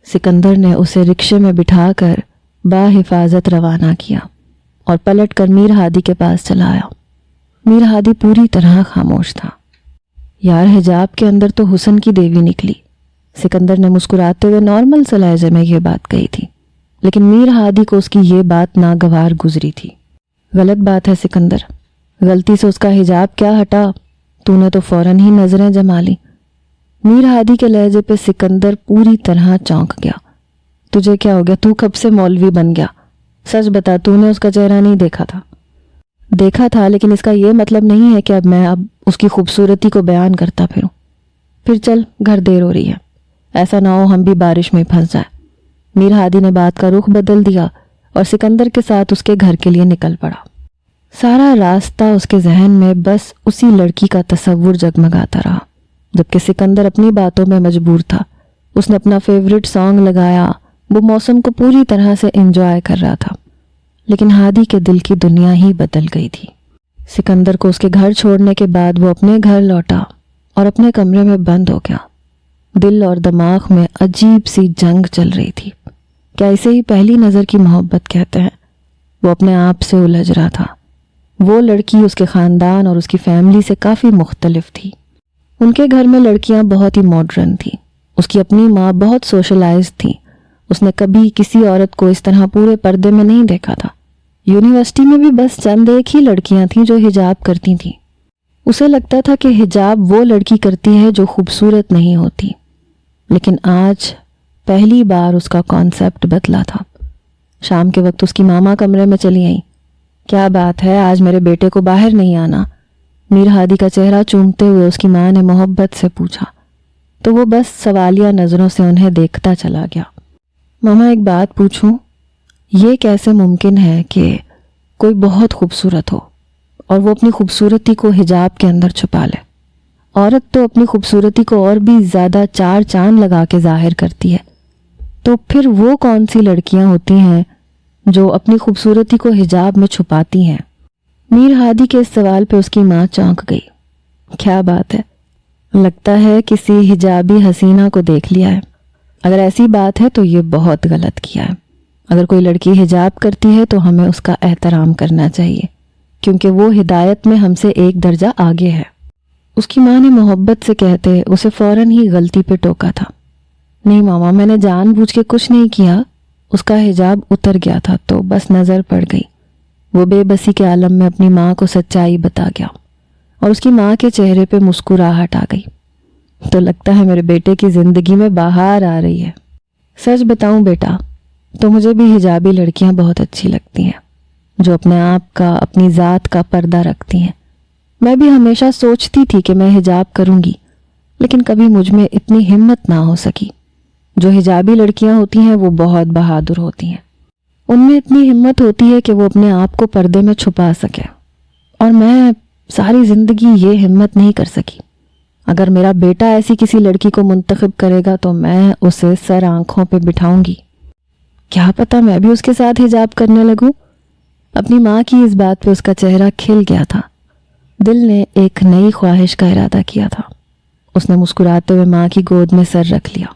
سکندر نے اسے رکشے میں بٹھا کر باحفاظت روانہ کیا اور پلٹ کر میر ہادی کے پاس چلا آیا۔ میر ہادی پوری طرح خاموش تھا۔ یار حجاب کے اندر تو حسن کی دیوی نکلی، سکندر نے مسکراتے ہوئے نارمل سے لہجے میں یہ بات کہی تھی، لیکن میر ہادی کو اس کی یہ بات ناگوار گزری تھی۔ غلط بات ہے سکندر، غلطی سے اس کا حجاب کیا ہٹا، تو نے تو فوراً ہی نظریں جما لی۔ میر ہادی کے لہجے پہ سکندر پوری طرح چونک گیا۔ تجھے کیا ہو گیا؟ تو کب سے مولوی بن گیا؟ سچ بتا، تو نے اس کا چہرہ نہیں دیکھا تھا؟ دیکھا تھا، لیکن اس کا یہ مطلب نہیں ہے کہ میں اب اس کی خوبصورتی کو بیان کرتا پھروں۔ پھر چل، گھر دیر ہو رہی ہے، ایسا نہ ہو ہم بھی بارش میں پھنس جائیں۔ میر ہادی نے بات کا رخ بدل دیا اور سکندر کے ساتھ اس کے گھر کے لیے نکل پڑا۔ سارا راستہ اس کے ذہن میں بس اسی لڑکی کا تصور جگمگاتا رہا۔ جبکہ سکندر اپنی باتوں میں مجبور تھا۔ اس نے اپنا فیورٹ سانگ لگایا، وہ موسم کو پوری طرح سے انجوائے کر رہا تھا، لیکن ہادی کے دل کی دنیا ہی بدل گئی تھی۔ سکندر کو اس کے گھر چھوڑنے کے بعد وہ اپنے گھر لوٹا اور اپنے کمرے میں بند ہو گیا۔ دل اور دماغ میں عجیب سی جنگ چل رہی تھی۔ کیا اسے ہی پہلی نظر کی محبت کہتے ہیں؟ وہ اپنے آپ سے الجھ رہا تھا۔ وہ لڑکی اس کے خاندان اور اس کی فیملی سے کافی مختلف تھی۔ ان کے گھر میں لڑکیاں بہت ہی ماڈرن تھیں۔ اس کی اپنی ماں بہت سوشلائز تھی۔ اس نے کبھی کسی عورت کو اس طرح پورے پردے میں نہیں دیکھا تھا۔ یونیورسٹی میں بھی بس چند ایک ہی لڑکیاں تھیں جو حجاب کرتی تھیں۔ اسے لگتا تھا کہ حجاب وہ لڑکی کرتی ہے جو خوبصورت نہیں ہوتی، لیکن آج پہلی بار اس کا کانسیپٹ بدلا تھا۔ شام کے وقت اس کی ماما کمرے میں چلی آئیں۔ کیا بات ہے، آج میرے بیٹے کو باہر نہیں آنا؟ میر ہادی کا چہرہ چومتے ہوئے اس کی ماں نے محبت سے پوچھا، تو وہ بس سوالیہ نظروں سے انہیں دیکھتا چلا گیا۔ ماما ایک بات پوچھوں، یہ کیسے ممکن ہے کہ کوئی بہت خوبصورت ہو اور وہ اپنی خوبصورتی کو حجاب کے اندر چھپا لے؟ عورت تو اپنی خوبصورتی کو اور بھی زیادہ چار چاند لگا کے ظاہر کرتی ہے، تو پھر وہ کون سی لڑکیاں ہوتی ہیں جو اپنی خوبصورتی کو حجاب میں چھپاتی ہیں؟ میر ہادی کے اس سوال پہ اس کی ماں چونک گئی۔ کیا بات ہے، لگتا ہے کسی حجابی حسینہ کو دیکھ لیا ہے۔ اگر ایسی بات ہے تو یہ بہت غلط کیا ہے۔ اگر کوئی لڑکی حجاب کرتی ہے تو ہمیں اس کا احترام کرنا چاہیے، کیونکہ وہ ہدایت میں ہم سے ایک درجہ آگے ہے۔ اس کی ماں نے محبت سے کہتے اسے فوراً ہی غلطی پہ ٹوکا تھا۔ نہیں ماما، میں نے جان بوجھ کے کچھ نہیں کیا، اس کا حجاب اتر گیا تھا تو بس نظر پڑ گئی۔ وہ بے بسی کے عالم میں اپنی ماں کو سچائی بتا گیا اور اس کی ماں کے چہرے پہ مسکراہٹ آ گئی۔ تو لگتا ہے میرے بیٹے کی زندگی میں بہار آ رہی ہے۔ سچ بتاؤں بیٹا، تو مجھے بھی حجابی لڑکیاں بہت اچھی لگتی ہیں، جو اپنے آپ کا، اپنی ذات کا پردہ رکھتی ہیں۔ میں بھی ہمیشہ سوچتی تھی کہ میں حجاب کروں گی، لیکن کبھی مجھ میں اتنی ہمت نہ ہو سکی۔ جو حجابی لڑکیاں ہوتی ہیں وہ بہت بہادر ہوتی ہیں، ان میں اتنی ہمت ہوتی ہے کہ وہ اپنے آپ کو پردے میں چھپا سکے، اور میں ساری زندگی یہ ہمت نہیں کر سکی۔ اگر میرا بیٹا ایسی کسی لڑکی کو منتخب کرے گا تو میں اسے سر آنکھوں پہ بٹھاؤں گی۔ کیا پتہ میں بھی اس کے ساتھ حجاب کرنے لگوں۔ اپنی ماں کی اس بات پہ اس کا چہرہ کھل گیا تھا۔ دل نے ایک نئی خواہش کا ارادہ کیا تھا۔ اس نے مسکراتے ہوئے ماں کی گود میں سر رکھ لیا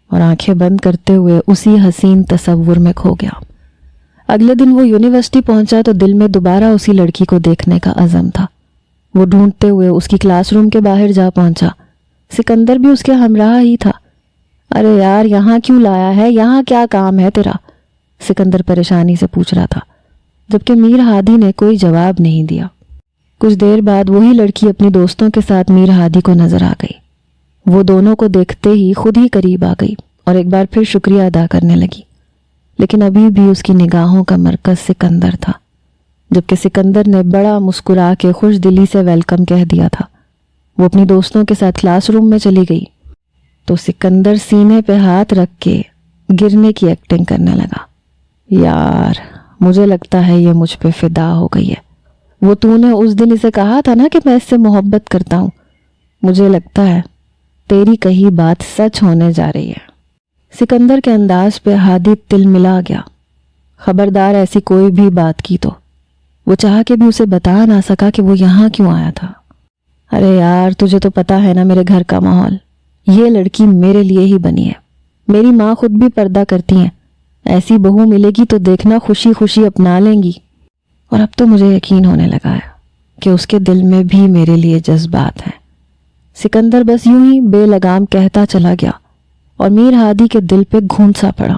اور آنکھیں بند کرتے ہوئے اسی حسین تصور میں کھو گیا۔ اگلے دن وہ یونیورسٹی پہنچا تو دل میں دوبارہ اسی لڑکی کو دیکھنے کا عزم تھا۔ وہ ڈھونڈتے ہوئے اس کی کلاس روم کے باہر جا پہنچا۔ سکندر بھی اس کے ہمراہ ہی تھا۔ ارے یار، یہاں کیوں لایا ہے؟ یہاں کیا کام ہے تیرا؟ سکندر پریشانی سے پوچھ رہا تھا، جبکہ میر ہادی نے کوئی جواب نہیں دیا۔ کچھ دیر بعد وہی لڑکی اپنی دوستوں کے ساتھ میر ہادی کو نظر آ گئی۔ وہ دونوں کو دیکھتے ہی خود ہی قریب آ گئی اور ایک بار پھر شکریہ ادا کرنے لگی، لیکن ابھی بھی اس کی نگاہوں کا مرکز سکندر تھا۔ جبکہ سکندر نے بڑا مسکرا کے خوش دلی سے ویلکم کہہ دیا تھا۔ وہ اپنی دوستوں کے ساتھ کلاس روم میں چلی گئی تو سکندر سینے پہ ہاتھ رکھ کے گرنے کی ایکٹنگ کرنے لگا۔ یار، مجھے لگتا ہے یہ مجھ پہ فدا ہو گئی ہے۔ وہ تو نے اس دن اسے کہا تھا نا کہ میں اس سے محبت کرتا ہوں، مجھے لگتا ہے تیری کہی بات سچ ہونے جا رہی ہے۔ سکندر کے انداز پہ ہادی تل ملا گیا۔ خبردار ایسی کوئی بھی بات کی تو وہ چاہ کے بھی اسے بتا نہ سکا کہ وہ یہاں کیوں آیا تھا۔ ارے یار، تجھے تو پتا ہے نا میرے گھر کا ماحول، یہ لڑکی میرے لیے ہی بنی ہے۔ میری ماں خود بھی پردہ کرتی ہیں، ایسی بہو ملے گی تو دیکھنا خوشی خوشی اپنا لیں گی۔ اور اب تو مجھے یقین ہونے لگا ہے کہ اس کے دل میں بھی میرے لیے جذبات ہیں۔ سکندر بس یوں ہی بے لگام کہتا چلا گیا اور میر ہادی کے دل پہ گھونسا پڑا۔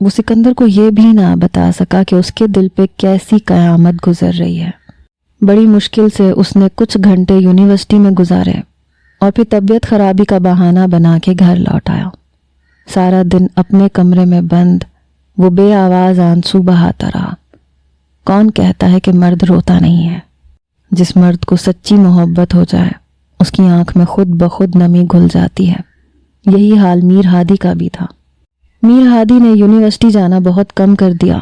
وہ سکندر کو یہ بھی نہ بتا سکا کہ اس کے دل پہ کیسی قیامت گزر رہی ہے۔ بڑی مشکل سے اس نے کچھ گھنٹے یونیورسٹی میں گزارے اور پھر طبیعت خرابی کا بہانہ بنا کے گھر لوٹ آیا۔ سارا دن اپنے کمرے میں بند وہ بے آواز آنسو بہاتا رہا۔ کون کہتا ہے کہ مرد روتا نہیں ہے؟ جس مرد کو سچی محبت ہو جائے اس کی آنکھ میں خود بخود نمی گھل جاتی ہے۔ یہی حال میر ہادی کا بھی تھا۔ میر ہادی نے یونیورسٹی جانا بہت کم کر دیا۔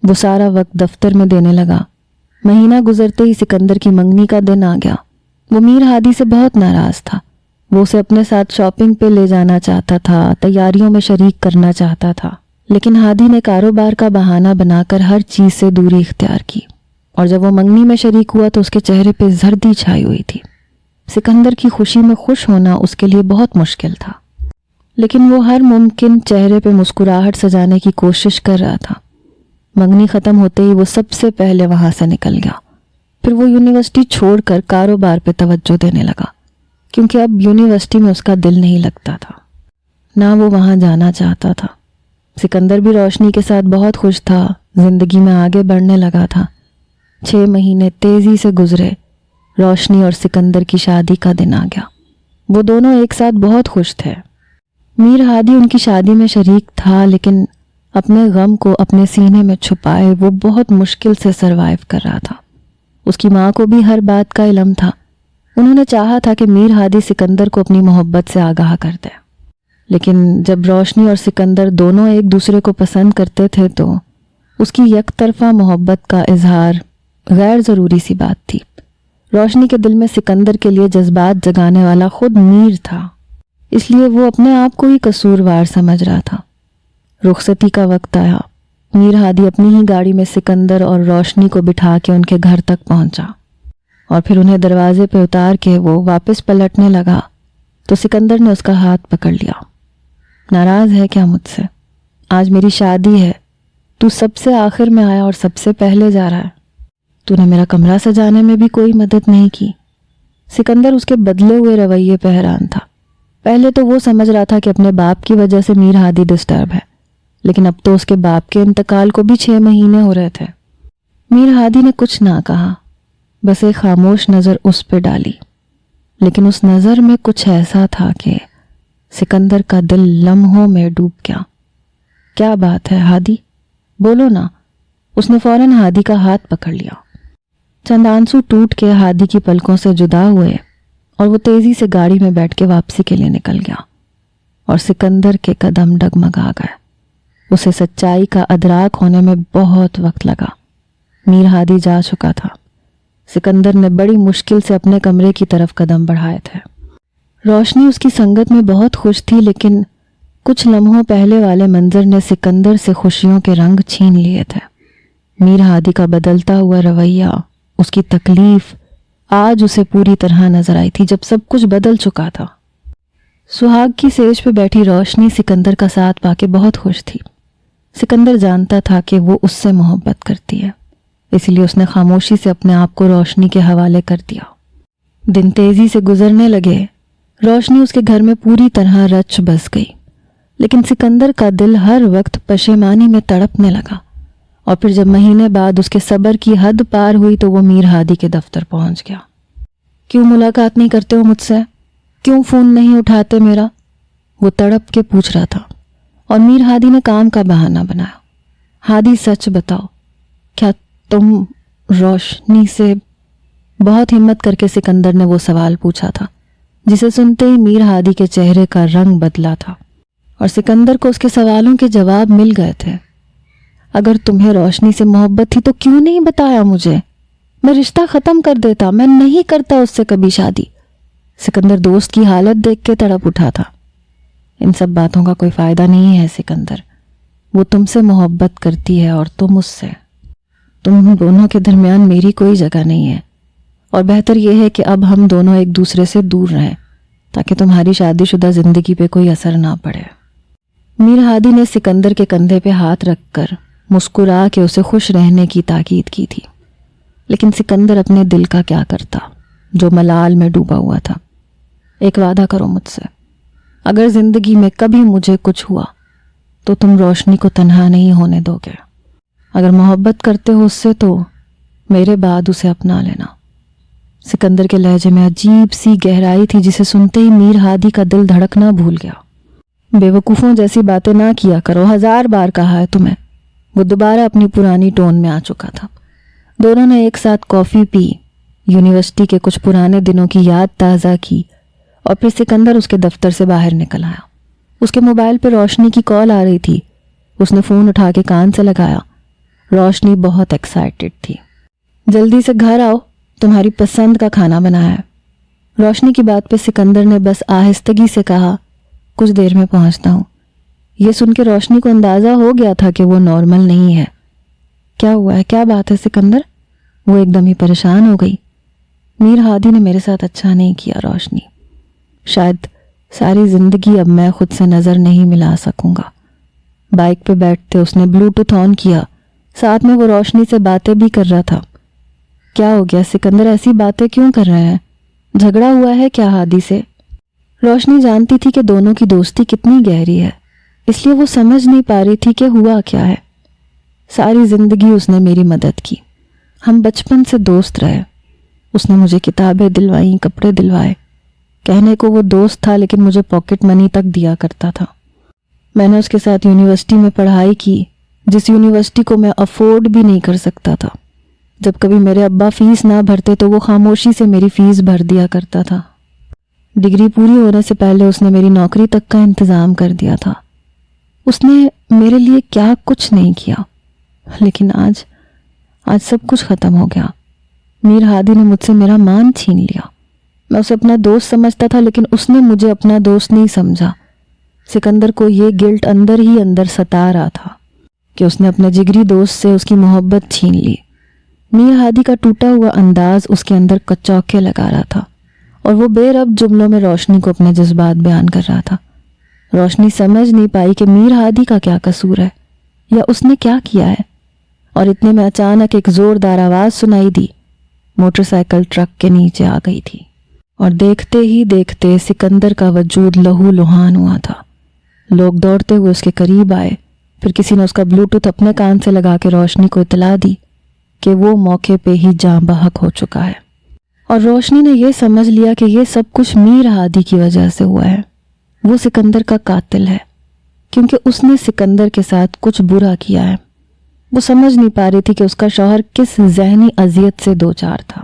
وہ سارا وقت دفتر میں دینے لگا۔ مہینہ گزرتے ہی سکندر کی منگنی کا دن آ گیا۔ وہ میر ہادی سے بہت ناراض تھا۔ وہ اسے اپنے ساتھ شاپنگ پہ لے جانا چاہتا تھا، تیاریوں میں شریک کرنا چاہتا تھا، لیکن ہادی نے کاروبار کا بہانہ بنا کر ہر چیز سے دوری اختیار کی، اور جب وہ منگنی میں شریک ہوا تو اس کے چہرے پہ زردی چھائی ہوئی تھی۔ سکندر کی خوشی میں خوش ہونا اس کے لیے بہت مشکل تھا، لیکن وہ ہر ممکن چہرے پہ مسکراہٹ سجانے کی کوشش کر رہا تھا۔ منگنی ختم ہوتے ہی وہ سب سے پہلے وہاں سے نکل گیا۔ پھر وہ یونیورسٹی چھوڑ کر کاروبار پہ توجہ دینے لگا، کیونکہ اب یونیورسٹی میں اس کا دل نہیں لگتا تھا، نہ وہ وہاں جانا چاہتا تھا۔ سکندر بھی روشنی کے ساتھ بہت خوش تھا، زندگی میں آگے بڑھنے لگا تھا۔ 6 مہینے تیزی سے گزرے۔ روشنی اور سکندر کی شادی کا دن آ گیا۔ وہ دونوں ایک ساتھ بہت خوش تھے۔ میر ہادی ان کی شادی میں شریک تھا، لیکن اپنے غم کو اپنے سینے میں چھپائے وہ بہت مشکل سے سروائیو کر رہا تھا۔ اس کی ماں کو بھی ہر بات کا علم تھا۔ انہوں نے چاہا تھا کہ میر ہادی سکندر کو اپنی محبت سے آگاہ کر دے، لیکن جب روشنی اور سکندر دونوں ایک دوسرے کو پسند کرتے تھے تو اس کی یک طرفہ محبت کا اظہار غیر ضروری سی بات تھی۔ روشنی کے دل میں سکندر کے لیے جذبات جگانے والا خود میر تھا، اس لیے وہ اپنے آپ کو ہی قصوروار سمجھ رہا تھا۔ رخصتی کا وقت آیا۔ میر ہادی اپنی ہی گاڑی میں سکندر اور روشنی کو بٹھا کے ان کے گھر تک پہنچا، اور پھر انہیں دروازے پہ اتار کے وہ واپس پلٹنے لگا تو سکندر نے اس کا ہاتھ پکڑ لیا۔ ناراض ہے کیا مجھ سے؟ آج میری شادی ہے، تو سب سے آخر میں آیا اور سب سے پہلے جا رہا ہے۔ تو نے میرا کمرہ سجانے میں بھی کوئی مدد نہیں کی۔ سکندر اس کے بدلے ہوئے رویے پہ حیران تھا۔ پہلے تو وہ سمجھ رہا تھا کہ اپنے باپ کی وجہ سے میر ہادی ڈسٹرب ہے، لیکن اب تو اس کے باپ کے انتقال کو بھی 6 مہینے ہو رہے تھے۔ میر ہادی نے کچھ نہ کہا، بس ایک خاموش نظر اس پہ ڈالی، لیکن اس نظر میں کچھ ایسا تھا کہ سکندر کا دل لمحوں میں ڈوب گیا۔ کیا بات ہے ہادی؟ بولو نا۔ اس نے فوراً ہادی کا ہاتھ پکڑ لیا۔ چند آنسو ٹوٹ کے ہادی کی پلکوں سے جدا ہوئے اور وہ تیزی سے گاڑی میں بیٹھ کے واپسی کے لیے نکل گیا، اور سکندر کے قدم ڈگمگا گئے۔ اسے سچائی کا ادراک ہونے میں بہت وقت لگا۔ میر ہادی جا چکا تھا۔ سکندر نے بڑی مشکل سے اپنے کمرے کی طرف قدم بڑھائے تھے۔ روشنی اس کی سنگت میں بہت خوش تھی، لیکن کچھ لمحوں پہلے والے منظر نے سکندر سے خوشیوں کے رنگ چھین لیے تھے۔ میر ہادی کا بدلتا ہوا رویہ، اس کی تکلیف آج اسے پوری طرح نظر آئی تھی جب سب کچھ بدل چکا تھا۔ سہاگ کی سیج پہ بیٹھی روشنی سکندر کا ساتھ پا کے بہت خوش تھی۔ سکندر جانتا تھا کہ وہ اس سے محبت کرتی ہے، اس لیے اس نے خاموشی سے اپنے آپ کو روشنی کے حوالے کر دیا۔ دن تیزی سے گزرنے لگے۔ روشنی اس کے گھر میں پوری طرح رچ بس گئی، لیکن سکندر کا دل ہر وقت پشیمانی میں تڑپنے لگا، اور پھر جب مہینے بعد اس کے صبر کی حد پار ہوئی تو وہ میر ہادی کے دفتر پہنچ گیا۔ کیوں ملاقات نہیں کرتے ہو مجھ سے؟ کیوں فون نہیں اٹھاتے میرا؟ وہ تڑپ کے پوچھ رہا تھا، اور میر ہادی نے کام کا بہانہ بنایا۔ ہادی سچ بتاؤ، کیا تم روشنی سے؟ بہت ہمت کر کے سکندر نے وہ سوال پوچھا تھا، جسے سنتے ہی میر ہادی کے چہرے کا رنگ بدلا تھا، اور سکندر کو اس کے سوالوں کے جواب مل گئے تھے۔ اگر تمہیں روشنی سے محبت تھی تو کیوں نہیں بتایا مجھے؟ میں رشتہ ختم کر دیتا، میں نہیں کرتا اس سے کبھی شادی۔ سکندر دوست کی حالت دیکھ کے تڑپ اٹھا تھا۔ ان سب باتوں کا کوئی فائدہ نہیں ہے سکندر، وہ تم سے محبت کرتی ہے اور تم اس سے۔ تم دونوں کے درمیان میری کوئی جگہ نہیں ہے، اور بہتر یہ ہے کہ اب ہم دونوں ایک دوسرے سے دور رہیں تاکہ تمہاری شادی شدہ زندگی پہ کوئی اثر نہ پڑے۔ میر ہادی نے سکندر کے کندھے پہ ہاتھ رکھ کر مسکرا کے اسے خوش رہنے کی تاکید کی تھی، لیکن سکندر اپنے دل کا کیا کرتا جو ملال میں ڈوبا ہوا تھا۔ ایک وعدہ کرو مجھ سے، اگر زندگی میں کبھی مجھے کچھ ہوا تو تم روشنی کو تنہا نہیں ہونے دو گے۔ اگر محبت کرتے ہو اس سے تو میرے بعد اسے اپنا لینا۔ سکندر کے لہجے میں عجیب سی گہرائی تھی جسے سنتے ہی میر ہادی کا دل دھڑکنا بھول گیا۔ بے وقوفوں جیسی باتیں نہ کیا کرو، 1000 بار کہا ہے تمہیں۔ وہ دوبارہ اپنی پرانی ٹون میں آ چکا تھا۔ دونوں نے ایک ساتھ کافی پی، یونیورسٹی کے کچھ پرانے دنوں کی یاد تازہ کی، اور پھر سکندر اس کے دفتر سے باہر نکل آیا۔ اس کے موبائل پہ روشنی کی کال آ رہی تھی۔ اس نے فون اٹھا کے کان سے لگایا۔ روشنی بہت ایکسائٹڈ تھی۔ جلدی سے گھر آؤ، تمہاری پسند کا کھانا بنایا ہے۔ روشنی کی بات پہ سکندر نے بس آہستگی سے کہا، کچھ دیر میں پہنچتا ہوں۔ یہ سن کے روشنی کو اندازہ ہو گیا تھا کہ وہ نارمل نہیں ہے۔ کیا ہوا ہے؟ کیا بات ہے سکندر؟ وہ ایک دم ہی پریشان ہو گئی۔ میر ہادی نے میرے ساتھ اچھا نہیں کیا روشنی۔ شاید ساری زندگی اب میں خود سے نظر نہیں ملا سکوں گا۔ بائک پہ بیٹھتے اس نے بلوٹوتھ آن کیا، ساتھ میں وہ روشنی سے باتیں بھی کر رہا تھا۔ کیا ہو گیا سکندر، ایسی باتیں کیوں کر رہے ہیں؟ جھگڑا ہوا ہے کیا ہادی سے؟ روشنی جانتی تھی کہ دونوں کی دوستی کتنی گہری ہے، اس لیے وہ سمجھ نہیں پا رہی تھی کہ ہوا کیا ہے۔ ساری زندگی اس نے میری مدد کی، ہم بچپن سے دوست رہے۔ اس نے مجھے کتابیں دلوائیں، کپڑے دلوائے۔ کہنے کو وہ دوست تھا لیکن مجھے پاکٹ منی تک دیا کرتا تھا۔ میں نے اس کے ساتھ یونیورسٹی میں پڑھائی کی، جس یونیورسٹی کو میں افورڈ بھی نہیں کر سکتا تھا۔ جب کبھی میرے ابا فیس نہ بھرتے تو وہ خاموشی سے میری فیس بھر دیا کرتا تھا۔ ڈگری پوری ہونے سے پہلے اس نے میری نوکری تک کا انتظام کر دیا تھا۔ اس نے میرے لیے کیا کچھ نہیں کیا، لیکن آج سب کچھ ختم ہو گیا۔ میر ہادی نے مجھ سے میرا مان چھین لیا۔ میں اسے اپنا دوست سمجھتا تھا لیکن اس نے مجھے اپنا دوست نہیں سمجھا۔ سکندر کو یہ گلٹ اندر ہی اندر ستا رہا تھا کہ اس نے اپنے جگری دوست سے اس کی محبت چھین لی۔ میر ہادی کا ٹوٹا ہوا انداز اس کے اندر کچوکے لگا رہا تھا، اور وہ بے ربط جملوں میں روشنی کو اپنے جذبات بیان کر رہا تھا۔ روشنی سمجھ نہیں پائی کہ میر ہادی کا کیا قصور ہے یا اس نے کیا کیا ہے، اور اتنے میں اچانک ایک زوردار آواز سنائی دی۔ موٹر سائیکل ٹرک کے نیچے آ گئی تھی، اور دیکھتے ہی دیکھتے سکندر کا وجود لہو لہان ہوا تھا۔ لوگ دوڑتے ہوئے اس کے قریب آئے، پھر کسی نے اس کا بلوٹوتھ اپنے کان سے لگا کے روشنی کو اطلاع دی کہ وہ موقع پہ ہی جاں بحق ہو چکا ہے۔ اور روشنی نے یہ سمجھ لیا کہ یہ سب کچھ میر ہادی کی وجہ سے ہوا ہے۔ وہ سکندر کا قاتل ہے، کیونکہ اس نے سکندر کے ساتھ کچھ برا کیا ہے۔ وہ سمجھ نہیں پا رہی تھی کہ اس کا شوہر کس ذہنی اذیت سے دوچار تھا۔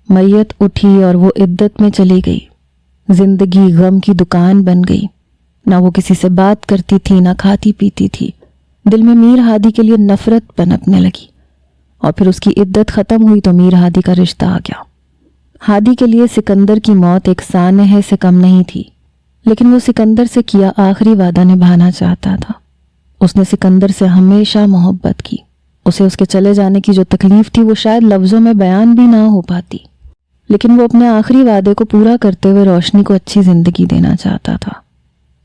میت اٹھی اور وہ عدت میں چلی گئی۔ زندگی غم کی دکان بن گئی۔ نہ وہ کسی سے بات کرتی تھی، نہ کھاتی پیتی تھی۔ دل میں میر ہادی کے لیے نفرت پنپنے لگی، اور پھر اس کی عدت ختم ہوئی تو میر ہادی کا رشتہ آ گیا۔ ہادی کے لیے سکندر کی موت ایک سانحے سے کم نہیں تھی، لیکن وہ سکندر سے کیا آخری وعدہ نبھانا چاہتا تھا۔ اس نے سکندر سے ہمیشہ محبت کی۔ اسے اس کے چلے جانے کی جو تکلیف تھی وہ شاید لفظوں میں بیان بھی نہ ہو پاتی، لیکن وہ اپنے آخری وعدے کو پورا کرتے ہوئے روشنی کو اچھی زندگی دینا چاہتا تھا۔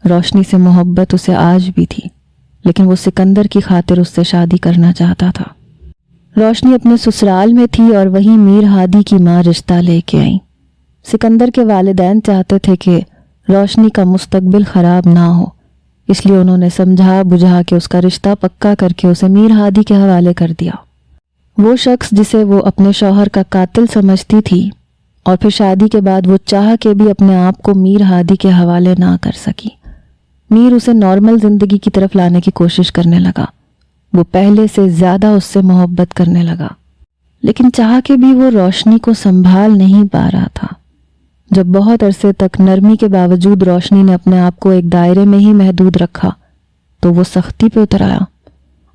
روشنی سے محبت اسے آج بھی تھی، لیکن وہ سکندر کی خاطر اس سے شادی کرنا چاہتا تھا۔ روشنی اپنے سسرال میں تھی اور وہیں میر ہادی کی ماں رشتہ لے کے آئیں۔ سکندر کے والدین چاہتے تھے کہ روشنی کا مستقبل خراب نہ ہو، اس لیے انہوں نے سمجھا بجھا کے اس کا رشتہ پکا کر کے اسے میر ہادی کے حوالے کر دیا۔ وہ شخص جسے وہ اپنے شوہر کا قاتل سمجھتی تھی، اور پھر شادی کے بعد وہ چاہ کے بھی اپنے آپ کو میر ہادی کے حوالے نہ کر سکی۔ میر اسے نارمل زندگی کی طرف لانے کی کوشش کرنے لگا۔ وہ پہلے سے زیادہ اس سے محبت کرنے لگا، لیکن چاہ کے بھی وہ روشنی کو سنبھال نہیں پا رہا تھا۔ جب بہت عرصے تک نرمی کے باوجود روشنی نے اپنے آپ کو ایک دائرے میں ہی محدود رکھا تو وہ سختی پہ اتر آیا،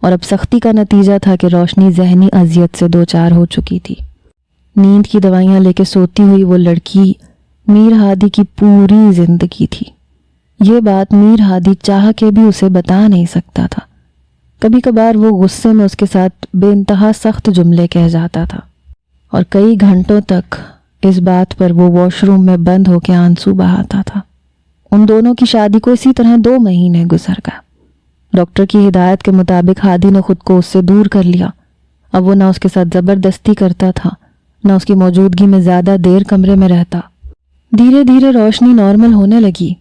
اور اب سختی کا نتیجہ تھا کہ روشنی ذہنی اذیت سے دوچار ہو چکی تھی۔ نیند کی دوائیاں لے کے سوتی ہوئی وہ لڑکی میر ہادی کی پوری زندگی تھی۔ یہ بات میر ہادی چاہ کے بھی اسے بتا نہیں سکتا تھا۔ کبھی کبھار وہ غصے میں اس کے ساتھ بے انتہا سخت جملے کہہ جاتا تھا، اور کئی گھنٹوں تک اس بات پر وہ واش روم میں بند ہو کے آنسو بہاتا تھا۔ ان دونوں کی شادی کو اسی طرح 2 مہینے گزر گئے۔ ڈاکٹر کی ہدایت کے مطابق ہادی نے خود کو اس سے دور کر لیا۔ اب وہ نہ اس کے ساتھ زبردستی کرتا تھا، نہ اس کی موجودگی میں زیادہ دیر کمرے میں رہتا۔ دھیرے دھیرے روشنی نارمل ہونے لگی۔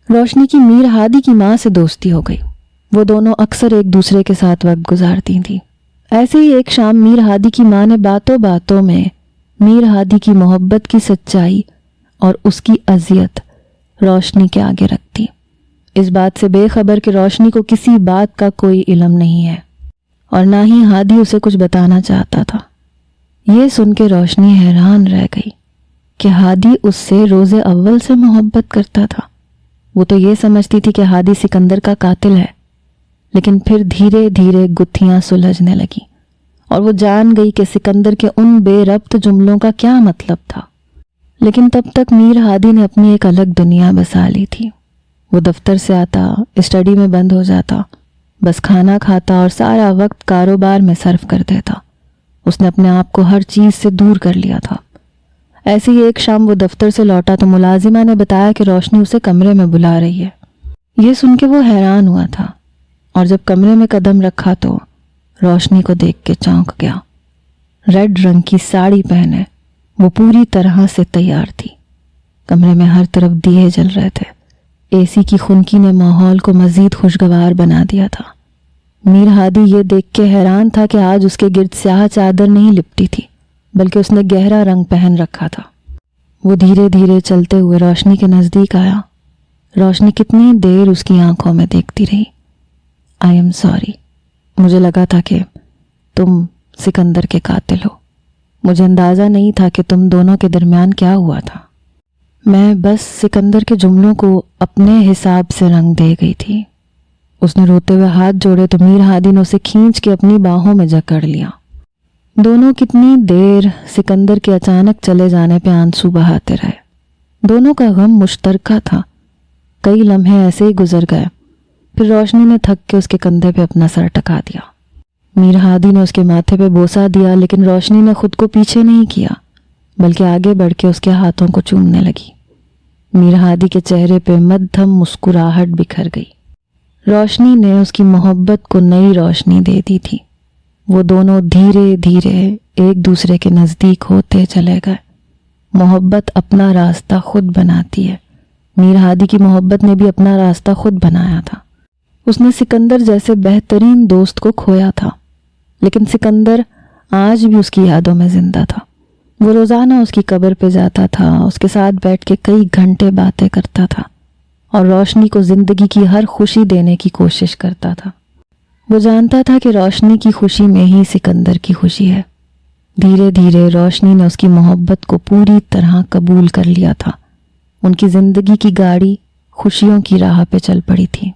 روشنی کی میر ہادی کی ماں سے دوستی ہو گئی۔ وہ دونوں اکثر ایک دوسرے کے ساتھ وقت گزارتی تھیں۔ ایسے ہی ایک شام میر ہادی کی ماں نے باتوں باتوں میں میر ہادی کی محبت کی سچائی اور اس کی اذیت روشنی کے آگے رکھ دی، اس بات سے بے خبر کہ روشنی کو کسی بات کا کوئی علم نہیں ہے اور نہ ہی ہادی اسے کچھ بتانا چاہتا تھا۔ یہ سن کے روشنی حیران رہ گئی کہ ہادی اس سے روز اول سے محبت کرتا تھا۔ وہ تو یہ سمجھتی تھی کہ ہادی سکندر کا قاتل ہے، لیکن پھر دھیرے دھیرے گتھیاں سلجھنے لگیں اور وہ جان گئی کہ سکندر کے ان بے ربط جملوں کا کیا مطلب تھا۔ لیکن تب تک میر ہادی نے اپنی ایک الگ دنیا بسا لی تھی۔ وہ دفتر سے آتا، اسٹڈی میں بند ہو جاتا، بس کھانا کھاتا اور سارا وقت کاروبار میں صرف کر دیتا۔ اس نے اپنے آپ کو ہر چیز سے دور کر لیا تھا۔ ایسے ہی ایک شام وہ دفتر سے لوٹا تو ملازمہ نے بتایا کہ روشنی اسے کمرے میں بلا رہی ہے۔ یہ سن کے وہ حیران ہوا تھا اور جب کمرے میں قدم رکھا تو روشنی کو دیکھ کے چونک گیا۔ ریڈ رنگ کی ساڑی پہنے وہ پوری طرح سے تیار تھی۔ کمرے میں ہر طرف دیے جل رہے تھے۔ اے سی کی خنکی نے ماحول کو مزید خوشگوار بنا دیا تھا۔ میر ہادی یہ دیکھ کے حیران تھا کہ آج اس کے گرد سیاہ چادر نہیں لپٹی تھی، بلکہ اس نے گہرا رنگ پہن رکھا تھا۔ وہ دھیرے دھیرے چلتے ہوئے روشنی کے نزدیک آیا۔ روشنی کتنی دیر اس کی آنکھوں میں دیکھتی رہی۔ آئی ایم سوری، مجھے لگا تھا کہ تم سکندر کے قاتل ہو۔ مجھے اندازہ نہیں تھا کہ تم دونوں کے درمیان کیا ہوا تھا۔ میں بس سکندر کے جملوں کو اپنے حساب سے رنگ دے گئی تھی۔ اس نے روتے ہوئے ہاتھ جوڑے تو میر ہادی نے اسے کھینچ کے اپنی باہوں میں جکڑ لیا۔ دونوں کتنی دیر سکندر کے اچانک چلے جانے پہ آنسو بہاتے رہے۔ دونوں کا غم مشترکہ تھا۔ کئی لمحے ایسے ہی گزر گئے، پھر روشنی نے تھک کے اس کے کندھے پہ اپنا سر ٹکا دیا۔ میر ہادی نے اس کے ماتھے پہ بوسہ دیا، لیکن روشنی نے خود کو پیچھے نہیں کیا بلکہ آگے بڑھ کے اس کے ہاتھوں کو چومنے لگی۔ میر ہادی کے چہرے پہ مدھم مسکراہٹ بکھر گئی۔ روشنی نے اس کی محبت کو نئی روشنی دے دی تھی۔ وہ دونوں دھیرے دھیرے ایک دوسرے کے نزدیک ہوتے چلے گئے۔ محبت اپنا راستہ خود بناتی ہے۔ میر ہادی کی محبت نے بھی اپنا راستہ خود بنایا تھا۔ اس نے سکندر جیسے بہترین دوست کو کھویا تھا، لیکن سکندر آج بھی اس کی یادوں میں زندہ تھا۔ وہ روزانہ اس کی قبر پہ جاتا تھا، اس کے ساتھ بیٹھ کے کئی گھنٹے باتیں کرتا تھا اور روشنی کو زندگی کی ہر خوشی دینے کی کوشش کرتا تھا۔ وہ جانتا تھا کہ روشنی کی خوشی میں ہی سکندر کی خوشی ہے۔ دھیرے دھیرے روشنی نے اس کی محبت کو پوری طرح قبول کر لیا تھا۔ ان کی زندگی کی گاڑی خوشیوں کی راہ پہ چل پڑی تھی۔